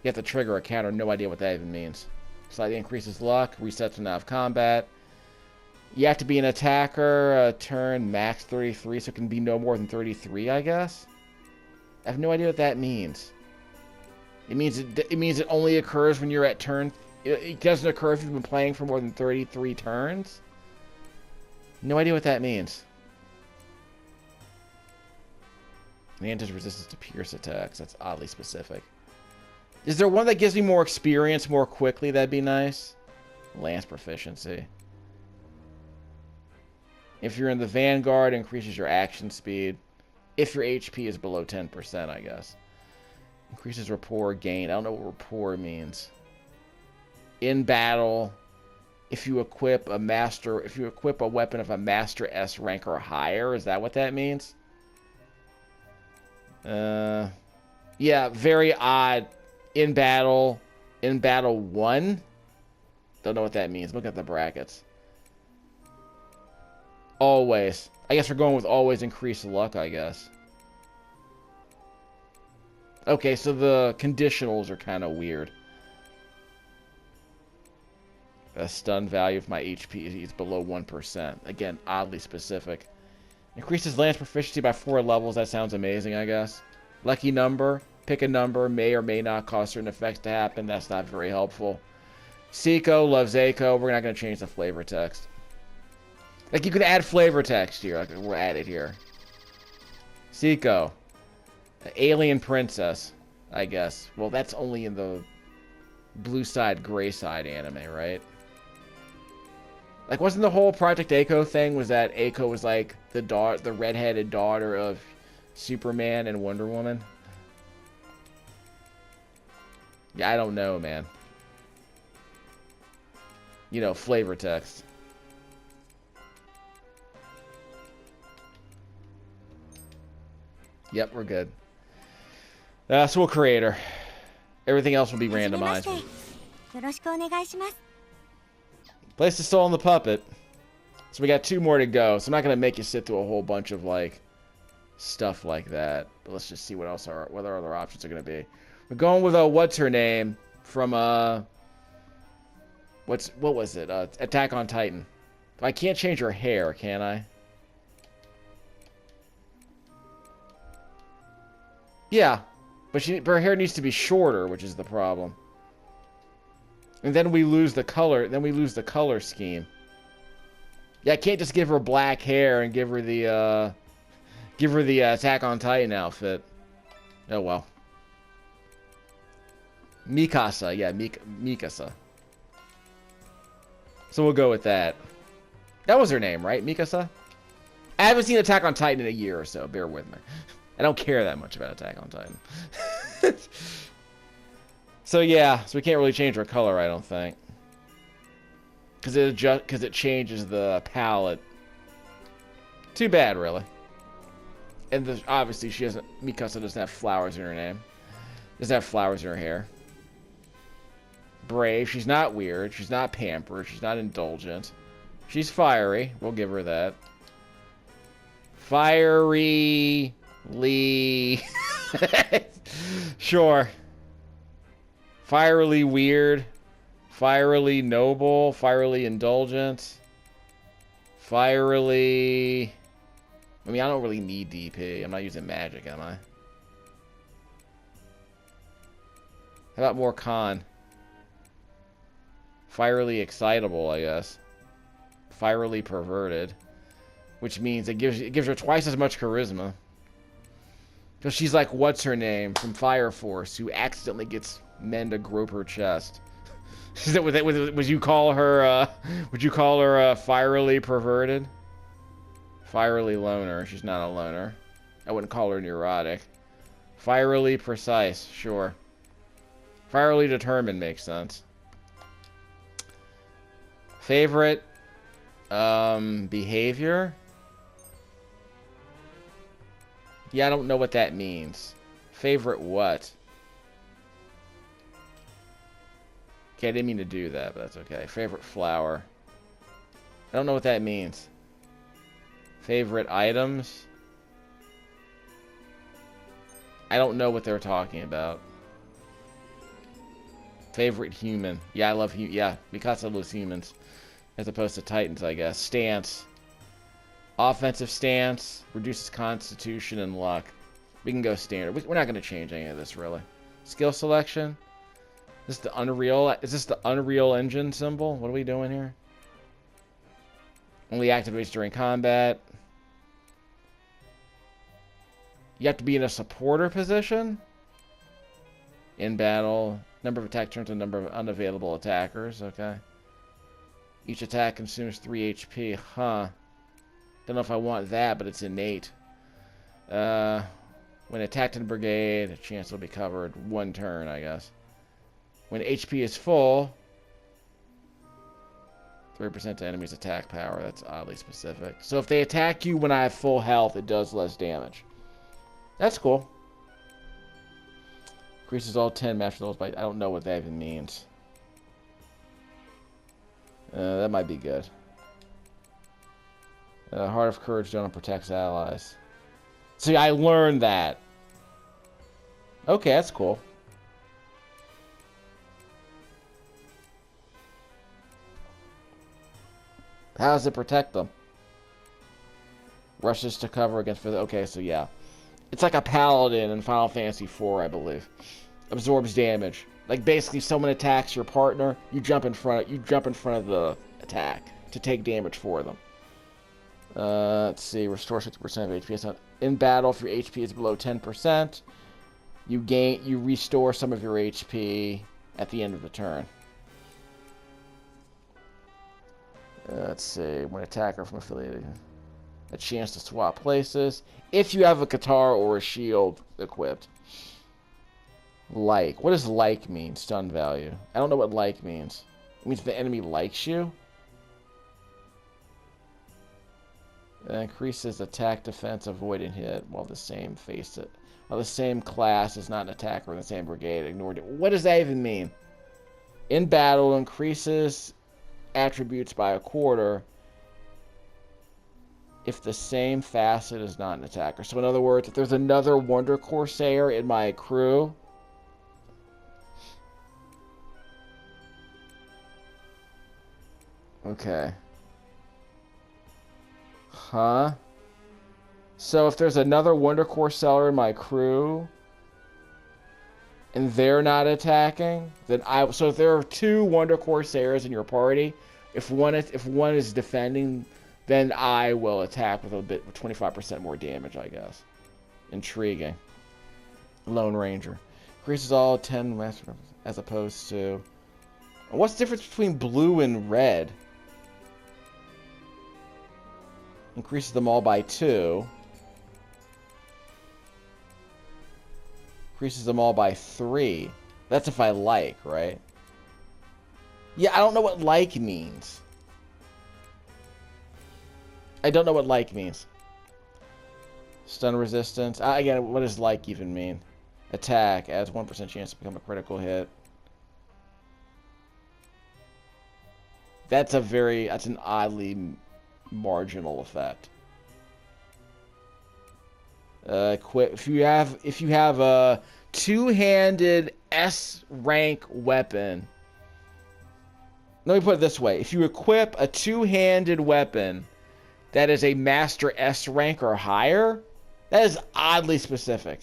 You have to trigger a counter. No idea what that even means. Slightly increases luck. Resets when out of combat. You have to be an attacker. Turn max 33, so it can be no more than 33, I guess. I have no idea what that means. It means it only occurs when you're at turn. It doesn't occur if you've been playing for more than 33 turns. No idea what that means. Mantis resistance to pierce attacks. That's oddly specific. Is there one that gives me more experience more quickly? That'd be nice. Lance proficiency. If you're in the Vanguard, it increases your action speed. If your HP is below 10%, I guess. Increases rapport gain. I don't know what rapport means. In battle, if you equip a weapon of a Master S rank or higher, is that what that means? Yeah, very odd. In battle 1. Don't know what that means. Look at the brackets. Always. I guess we're going with always increased luck, I guess. Okay, so the conditionals are kind of weird. A stun value of my HP is below 1%. Again, oddly specific. Increases lance proficiency by 4 levels. That sounds amazing, I guess. Lucky number. Pick a number. May or may not cause certain effects to happen. That's not very helpful. Seiko loves Eiko. We're not going to change the flavor text. Like, you can add flavor text here. Like, we'll add it here. Seiko. Alien princess, I guess. Well, that's only in the blue side, gray side anime, right? Like, wasn't the whole Project Eiko thing was that Eiko was like the redheaded daughter of Superman and Wonder Woman? Yeah, I don't know, man. you know, flavor text. Yep, we're good. So we'll create her. Everything else will be randomized. Place is still on the puppet. So we got 2 more to go. So I'm not going to make you sit through a whole bunch of, like, stuff like that. But let's just see what else what our other options are going to be. We're going with, what's her name? From, what was it? Attack on Titan. I can't change her hair, can I? Yeah. But her hair needs to be shorter, which is the problem. And then we lose the color. Then we lose the color scheme. Yeah, I can't just give her black hair and give her the Attack on Titan outfit. Oh well. Mikasa, yeah, Mikasa. So we'll go with that. That was her name, right? Mikasa? I haven't seen Attack on Titan in a year or so. Bear with me. I don't care that much about Attack on Titan. So yeah, so we can't really change her color, I don't think. Because it changes the palette. Too bad, really. And obviously Mikasa doesn't have flowers in her name. Doesn't have flowers in her hair. Brave, she's not weird, she's not pampered, she's not indulgent. She's fiery, we'll give her that. Fiery Lee. Sure. Fierily weird. Fierily noble. Fierily indulgent. Fierily... I mean, I don't really need DP. I'm not using magic, am I? How about more con? Fierily excitable, I guess. Fierily perverted. Which means it gives her twice as much charisma. Because she's like, what's her name from Fire Force, who accidentally gets men to grope her chest. Would you call her fierily perverted? Fierily loner. She's not a loner. I wouldn't call her neurotic. Fierily precise. Sure. Fierily determined makes sense. Favorite behavior? Yeah, I don't know what that means. Favorite what? Okay, I didn't mean to do that, but that's okay. Favorite flower. I don't know what that means. Favorite items? I don't know what they're talking about. Favorite human. Yeah, I love yeah, because I love humans. As opposed to Titans, I guess. Stance. Offensive stance. Reduces constitution and luck. We can go standard. We're not going to change any of this, really. Skill selection. Is this the Unreal Engine symbol? What are we doing here? Only activates during combat. You have to be in a supporter position. In battle. Number of attack turns on number of unavailable attackers. Okay. Each attack consumes 3 HP. Huh. Don't know if I want that, but it's innate. When attacked in a brigade, a chance will be covered. 1 turn, I guess. When HP is full, 3% to enemy's attack power. That's oddly specific. So if they attack you when I have full health, it does less damage. That's cool. Increases all 10 master levels by... I don't know what that even means. That might be good. Heart of Courage don't protects allies. See, I learned that. Okay, that's cool. How does it protect them? Rushes to cover against... Okay, so yeah. It's like a paladin in Final Fantasy IV, I believe. Absorbs damage. Like basically, if someone attacks your partner, you jump in front of the attack to take damage for them. Let's see. Restore 60% of HP. In battle, if your HP is below 10%, you restore some of your HP at the end of the turn. Let's see. When attacker from affiliated, a chance to swap places if you have a guitar or a shield equipped. Like. What does like mean? Stun value. I don't know what like means. It means the enemy likes you. It increases attack, defense, avoid, and hit while the same while the same class is not an attacker in the same brigade. Ignored it. What does that even mean? In battle, increases attributes by a quarter if the same facet is not an attacker. So in other words, if there's another Wonder Corsair in my crew, okay. Huh? So if there's another Wonder Corsair in my crew and they're not attacking, then so if there are 2 Wonder Corsairs in your party, if one is defending, then I will attack with 25% more damage, I guess. Intriguing. Lone Ranger. Increases all 10 master weapons as opposed to... What's the difference between blue and red? Increases them all by 2. Increases them all by 3. That's if I like, right? Yeah, I don't know what like means. I don't know what like means. Stun resistance. Again, what does like even mean? Attack. Adds 1% chance to become a critical hit. That's an oddly marginal effect. If you have a 2-handed S rank weapon. Let me put it this way. If you equip a 2-handed weapon that is a Master S rank or higher, that is oddly specific.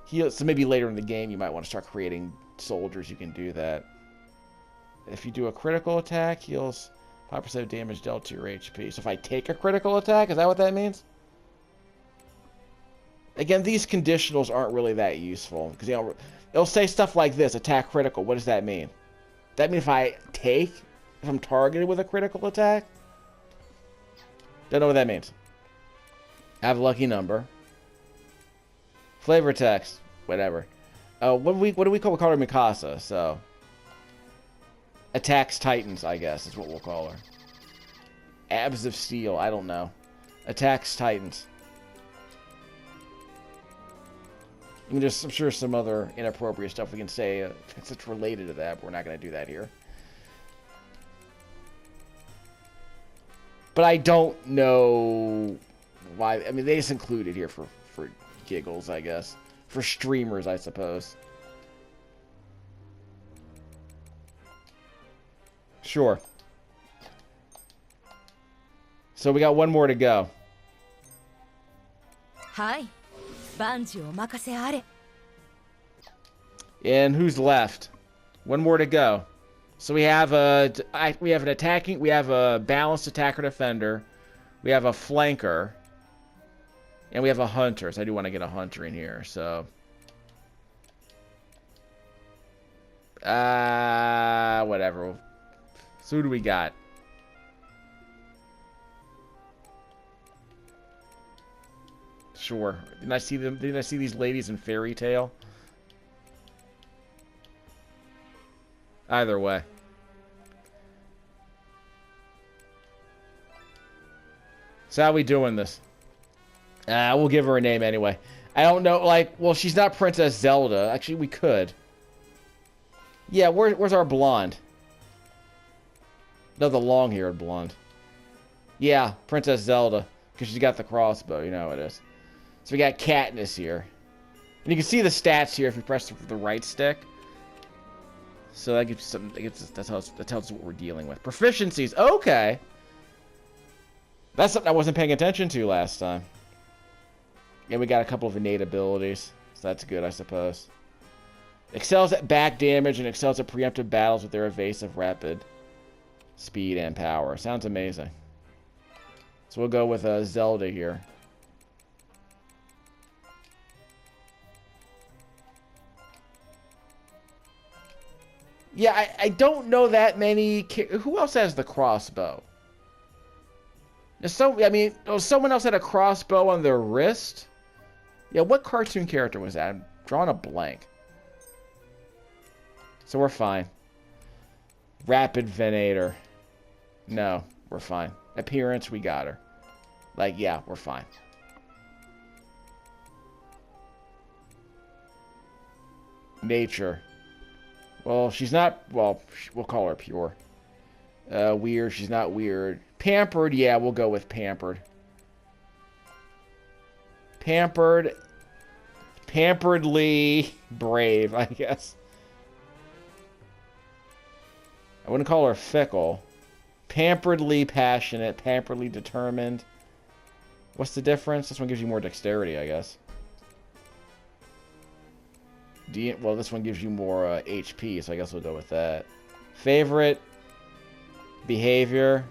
So maybe later in the game you might want to start creating soldiers you can do that. If you do a critical attack, heals 5% damage dealt to your HP. So if I take a critical attack, is that what that means? Again, these conditionals aren't really that useful. Because it'll say stuff like this, attack critical. What does that mean? That mean if I'm targeted with a critical attack? Don't know what that means. Have a lucky number. Flavor text. Whatever. What do we call her? Mikasa, so... Attacks Titans, I guess, is what we'll call her. Abs of Steel, I don't know. Attacks Titans. I'm sure some other inappropriate stuff we can say if it's related to that, but we're not going to do that here. But I don't know why. I mean, they just include it here for giggles, I guess. For streamers, I suppose. Sure. So we got one more to go. Hi. Banji o makase are. And who's left? One more to go. So we have a balanced attacker defender, we have a flanker, and we have a hunter. So I do want to get a hunter in here. So whatever. So who do we got? Sure. Didn't I see them? Didn't I see these ladies in Fairy Tale? Either way. So how are we doing this? We'll give her a name anyway. I don't know, well, she's not Princess Zelda. Actually, we could. Yeah, where's our blonde? No, the long-haired blonde. Yeah, Princess Zelda. Because she's got the crossbow, you know how it is. So we got Katniss here. And you can see the stats here if you press the right stick. So that gives you something. That tells us what we're dealing with. Proficiencies. Okay. That's something I wasn't paying attention to last time. And we got a couple of innate abilities. So that's good, I suppose. Excels at back damage and excels at preemptive battles with their evasive, rapid speed and power. Sounds amazing. So we'll go with Zelda here. Yeah, I don't know that many... Who else has the crossbow? Someone else had a crossbow on their wrist? Yeah, what cartoon character was that? I'm drawing a blank. So we're fine. Rapid Venator. No, we're fine. Appearance, we got her. Like, yeah, we're fine. Nature. Well, she's not... Well, we'll call her pure. Weird, she's not weird. Pampered, yeah, we'll go with pampered. Pamperedly brave, I guess. I wouldn't call her fickle. Pamperedly passionate, pamperedly determined. What's the difference? This one gives you more dexterity, I guess. Well, this one gives you more HP, so I guess we'll go with that. Favorite. Behavior.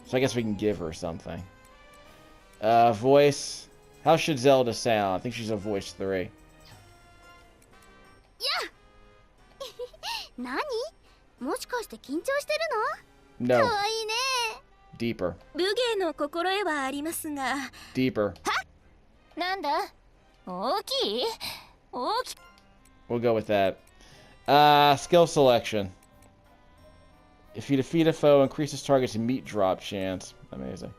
So I guess we can give her something. Voice. How should Zelda sound? I think she's a voice 3. Yeah. 何? もしかして緊張してるの? No. かわいいね。 Deeper. 武芸の心得はありますが。 Deeper. は？なんだ? 大きい? 大きい. We'll go with that. Skill selection. If you defeat a foe, increases target's meat drop chance. Amazing.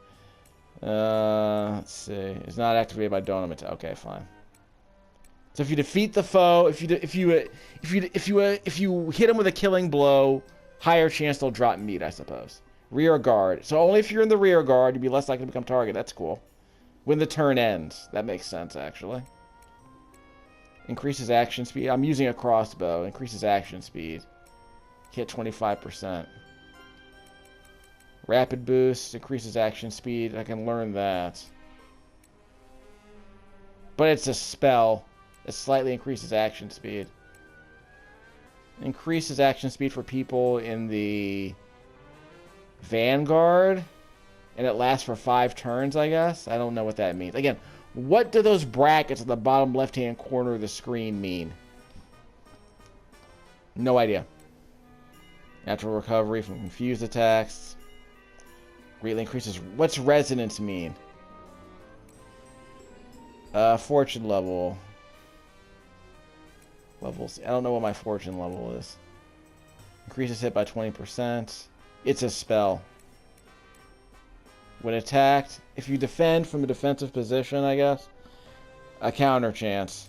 Let's see. It's not activated by Donut. Okay, fine. So if you defeat the foe, if you hit him with a killing blow, higher chance they'll drop meat, I suppose. Rear guard. So only if you're in the rear guard, you'd be less likely to become target. That's cool. When the turn ends, that makes sense actually. Increases action speed. I'm using a crossbow. Increases action speed. Hit 25%. Rapid boost. Increases action speed. I can learn that. But it's a spell. It slightly increases action speed. Increases action speed for people in the Vanguard. And it lasts for 5 turns, I guess. I don't know what that means. Again, what do those brackets at the bottom left-hand corner of the screen mean? No idea. Natural recovery from confused attacks. Greatly increases... What's resonance mean? Fortune level. Levels. I don't know what my fortune level is. Increases hit by 20%. It's a spell. When attacked, if you defend from a defensive position, I guess, a counter chance.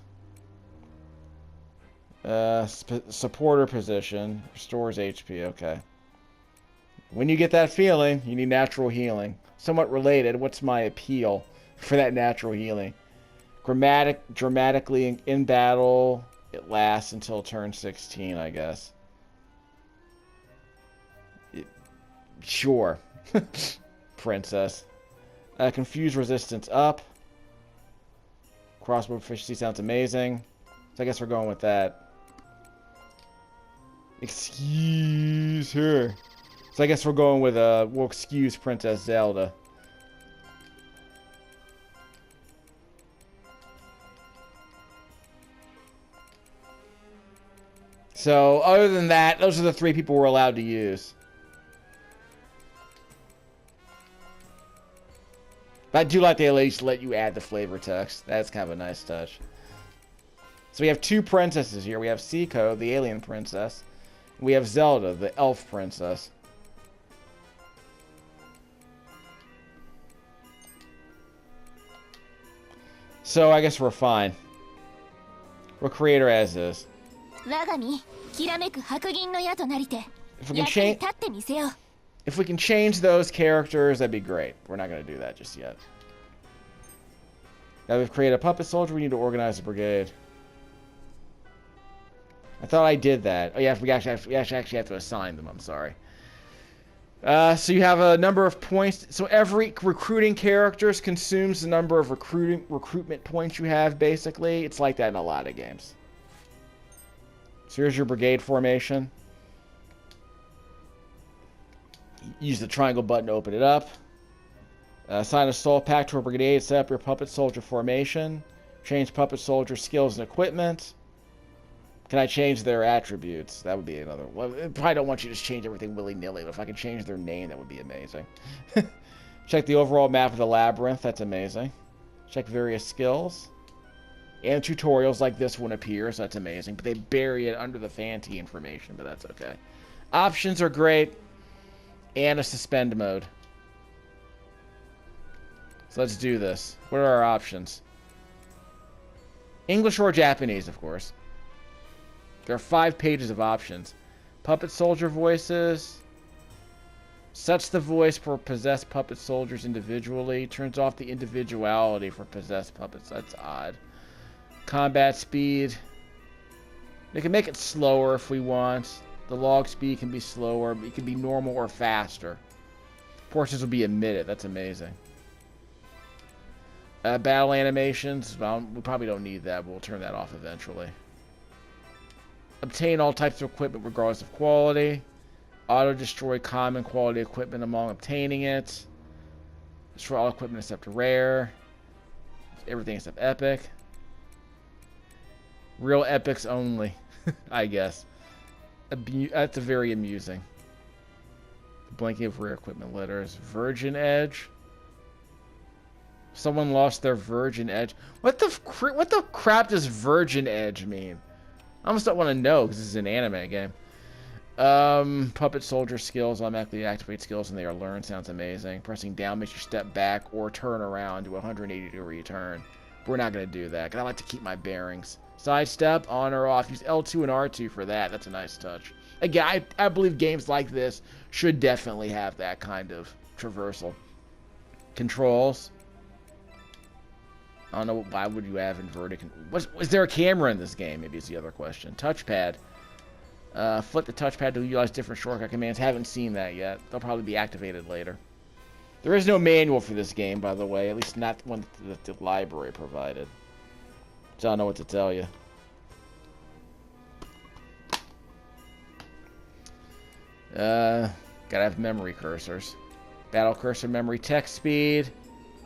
Supporter position. Restores HP, okay. When you get that feeling, you need natural healing. Somewhat related, what's my appeal for that natural healing? Dramatically in battle, it lasts until turn 16, I guess. Sure. Princess. Confuse resistance up. Crossbow proficiency sounds amazing. So I guess we're going with that. Excuse her. So I guess we're going with, we'll excuse Princess Zelda. So, other than that, those are the 3 people we're allowed to use. But I do like they at least let you add the flavor text. That's kind of a nice touch. So we have 2 princesses here. We have Seiko, the alien princess. We have Zelda, the elf princess. So I guess we're fine. We'll create her as is. If we can change those characters, that'd be great. We're not going to do that just yet. Now we've created a puppet soldier. We need to organize a brigade. I thought I did that. Oh yeah, we actually have to assign them. I'm sorry. So you have a number of points. So every recruiting characters consumes the number of recruitment points you have, basically. It's like that in a lot of games. So here's your brigade formation. Use the triangle button to open it up. Assign a soul pack to a brigade. Set up your puppet soldier formation. Change puppet soldier skills and equipment. Can I change their attributes? That would be another... Well, I probably don't want you to just change everything willy-nilly, but if I could change their name, that would be amazing. Check the overall map of the labyrinth. That's amazing. Check various skills. And tutorials like this one appear, so that's amazing. But they bury it under the Fanti information, but that's okay. Options are great. And a suspend mode. So let's do this. What are our options? English or Japanese, of course. There are 5 pages of options. Puppet soldier voices. Sets the voice for possessed puppet soldiers individually. Turns off the individuality for possessed puppets. That's odd. Combat speed. We can make it slower if we want. The log speed can be slower. It can be normal or faster. Portions will be omitted. That's amazing. Battle animations. Well, we probably don't need that, but we'll turn that off eventually. Obtain all types of equipment regardless of quality. Auto-destroy common quality equipment among obtaining it. Destroy all equipment except rare. Everything except epic. Real epics only, I guess. That's a very amusing. Blanking of rare equipment letters. Virgin Edge. Someone lost their Virgin Edge. What the crap does Virgin Edge mean? I almost don't want to know because this is an anime game. Puppet soldier skills automatically activate skills and they are learned. Sounds amazing. Pressing down makes you step back or turn around to a 180-degree turn. But we're not going to do that because I like to keep my bearings. Sidestep, on or off. Use L2 and R2 for that. That's a nice touch. Again, I believe games like this should definitely have that kind of traversal. Controls. I don't know, why would you have inverted... Was there a camera in this game? Maybe is the other question. Touchpad. Flip the touchpad to utilize different shortcut commands. Haven't seen that yet. They'll probably be activated later. There is no manual for this game, by the way. At least not one that the library provided. So I don't know what to tell you. Gotta have memory cursors. Battle cursor memory text speed.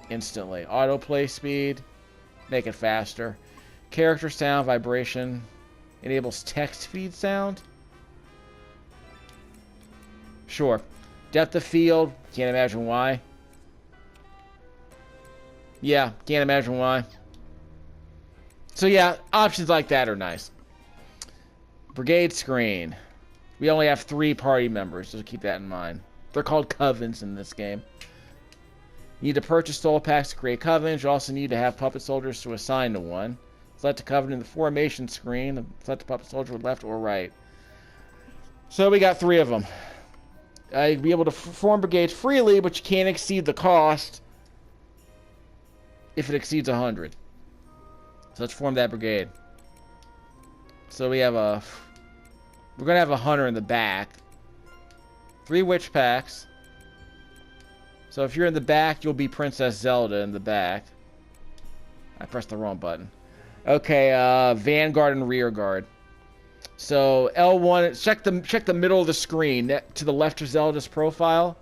Instantly. Autoplay speed. Make it faster. Character sound vibration. Enables text feed sound. Sure. Depth of field. Can't imagine why. Yeah, can't imagine why. So yeah, options like that are nice. Brigade screen. We only have 3 party members, so keep that in mind. They're called covens in this game. You need to purchase soul packs to create covens. You also need to have puppet soldiers to assign to one. Select a coven in the formation screen. Select a puppet soldier left or right. So we got 3 of them. You'll be able to form brigades freely, but you can't exceed the cost if it exceeds 100. So let's form that brigade. So we have we're going to have a hunter in the back. 3 witch packs. So if you're in the back, you'll be Princess Zelda in the back. I pressed the wrong button. Okay, Vanguard and Rear Guard. So L1, check the middle of the screen to the left of Zelda's profile.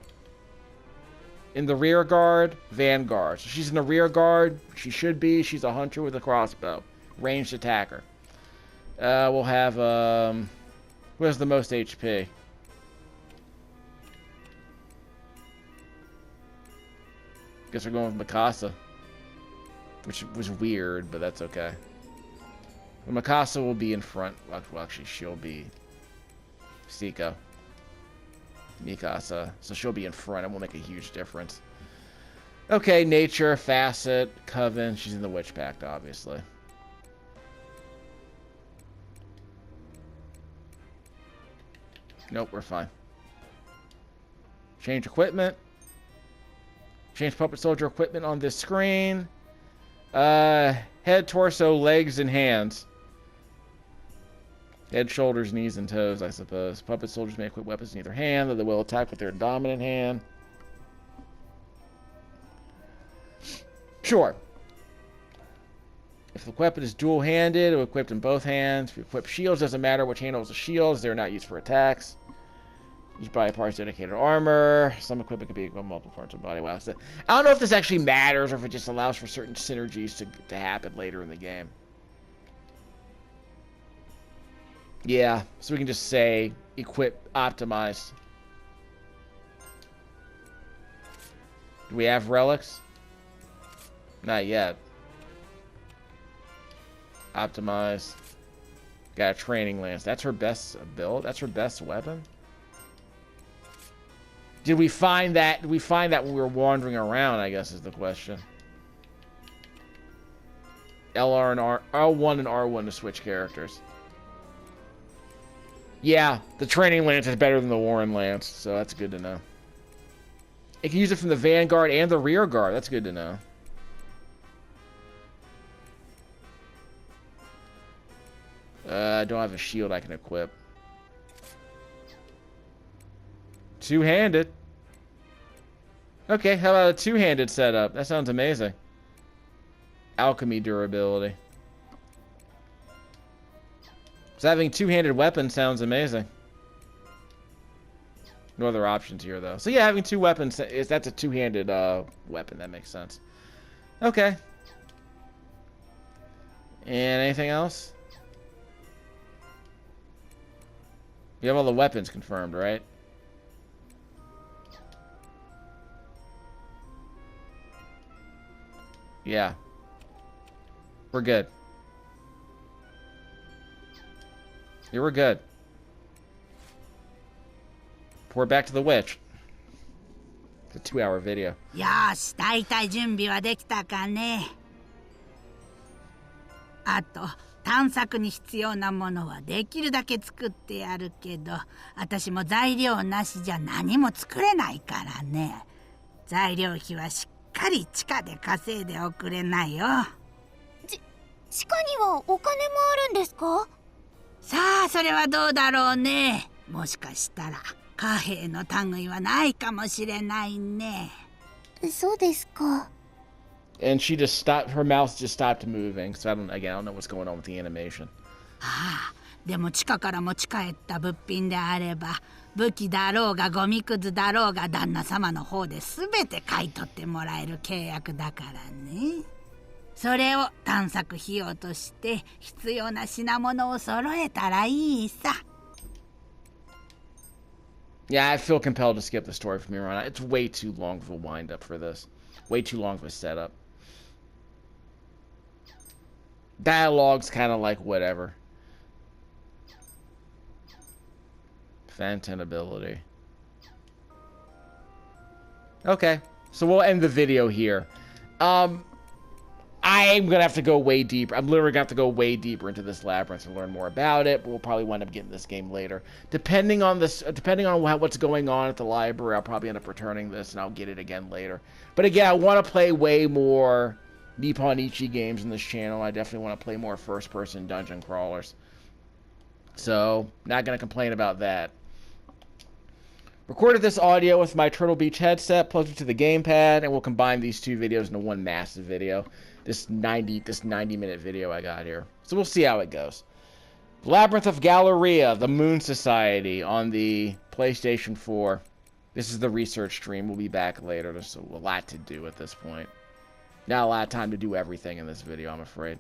In the Rear Guard, Vanguard. So she's in the Rear Guard. She should be. She's a hunter with a crossbow. Ranged attacker. We'll have, who has the most HP? Guess we're going with Mikasa. Which was weird, but that's okay. Well, Mikasa will be in front. Well, actually, she'll be Siko. Mikasa. So she'll be in front. It won't make a huge difference. Okay, Nature, Facet, Coven. She's in the Witch Pact, obviously. Nope, we're fine. Change equipment. Change puppet soldier equipment on this screen. Head, torso, legs, and hands. Head, shoulders, knees, and toes, I suppose. Puppet soldiers may equip weapons in either hand, though they will attack with their dominant hand. Sure. If the weapon is dual-handed or equipped in both hands, if you equip shields, doesn't matter which hand holds the shields. They're not used for attacks. Used by parts dedicated armor. Some equipment can be equipped multiple parts of the body. Wow. So, I don't know if this actually matters or if it just allows for certain synergies to happen later in the game. Yeah, so we can just say equip, optimize. Do we have relics? Not yet. Optimize. Got a training lance. That's her best build. That's her best weapon. Did we find that? Did we find that when we were wandering around? I guess is the question. LR and L1 and R1 to switch characters. Yeah, the training lance is better than the Warren lance, so that's good to know. It can use it from the vanguard and the rear guard. That's good to know. I don't have a shield I can equip. Two-handed. Okay, how about a two-handed setup? That sounds amazing. Alchemy durability. So having two-handed weapons sounds amazing. No other options here, though. So yeah, having two weapons, that's a two-handed weapon. That makes sense. Okay. And anything else? You have all the weapons confirmed, right? Yeah. We're good. Yeah, we're good. Pour back to the witch. It's a 2-hour video. よし、大体準備はできたかね。あと、探索に必要なものはできるだけ作ってやるけど、私も材料なしじゃ何も作れないからね。材料費はしっかり地下で稼いでおくれないよ。地下にはお金もあるんですか？さあ、それはどうだろうね。もしかしたら貨幣の類はないかもしれないね。そうですか。And she just stopped, her mouth just stopped moving, so I don't know what's going on with the animation. ああ、でも地下から持ち帰った物品であれば、武器だろうがゴミくずだろうが旦那様の方で全て買い取ってもらえる契約だからね。それを探索費用として必要な品物を揃えたらいいさ。Yeah, I feel compelled to skip the story from here on out. It's way too long of a wind-up for this. Way too long of a setup. Dialogue's kind of like whatever. Phantom ability. Okay, so we'll end the video here. I'm gonna have to go way deeper. I'm literally gonna have to go way deeper into this labyrinth and learn more about it. We'll probably wind up getting this game later, depending on what's going on at the library. I'll probably end up returning this and I'll get it again later. But again, I want to play way more Nippon Ichi games in this channel. I definitely want to play more first-person dungeon crawlers. So, not gonna complain about that. Recorded this audio with my Turtle Beach headset, plugged it to the gamepad, and we'll combine these two videos into one massive video. This 90-minute video I got here. So we'll see how it goes. Labyrinth of Galleria, the Moon Society on the PlayStation 4. This is the research stream. We'll be back later. There's a lot to do at this point. Not a lot of time to do everything in this video, I'm afraid.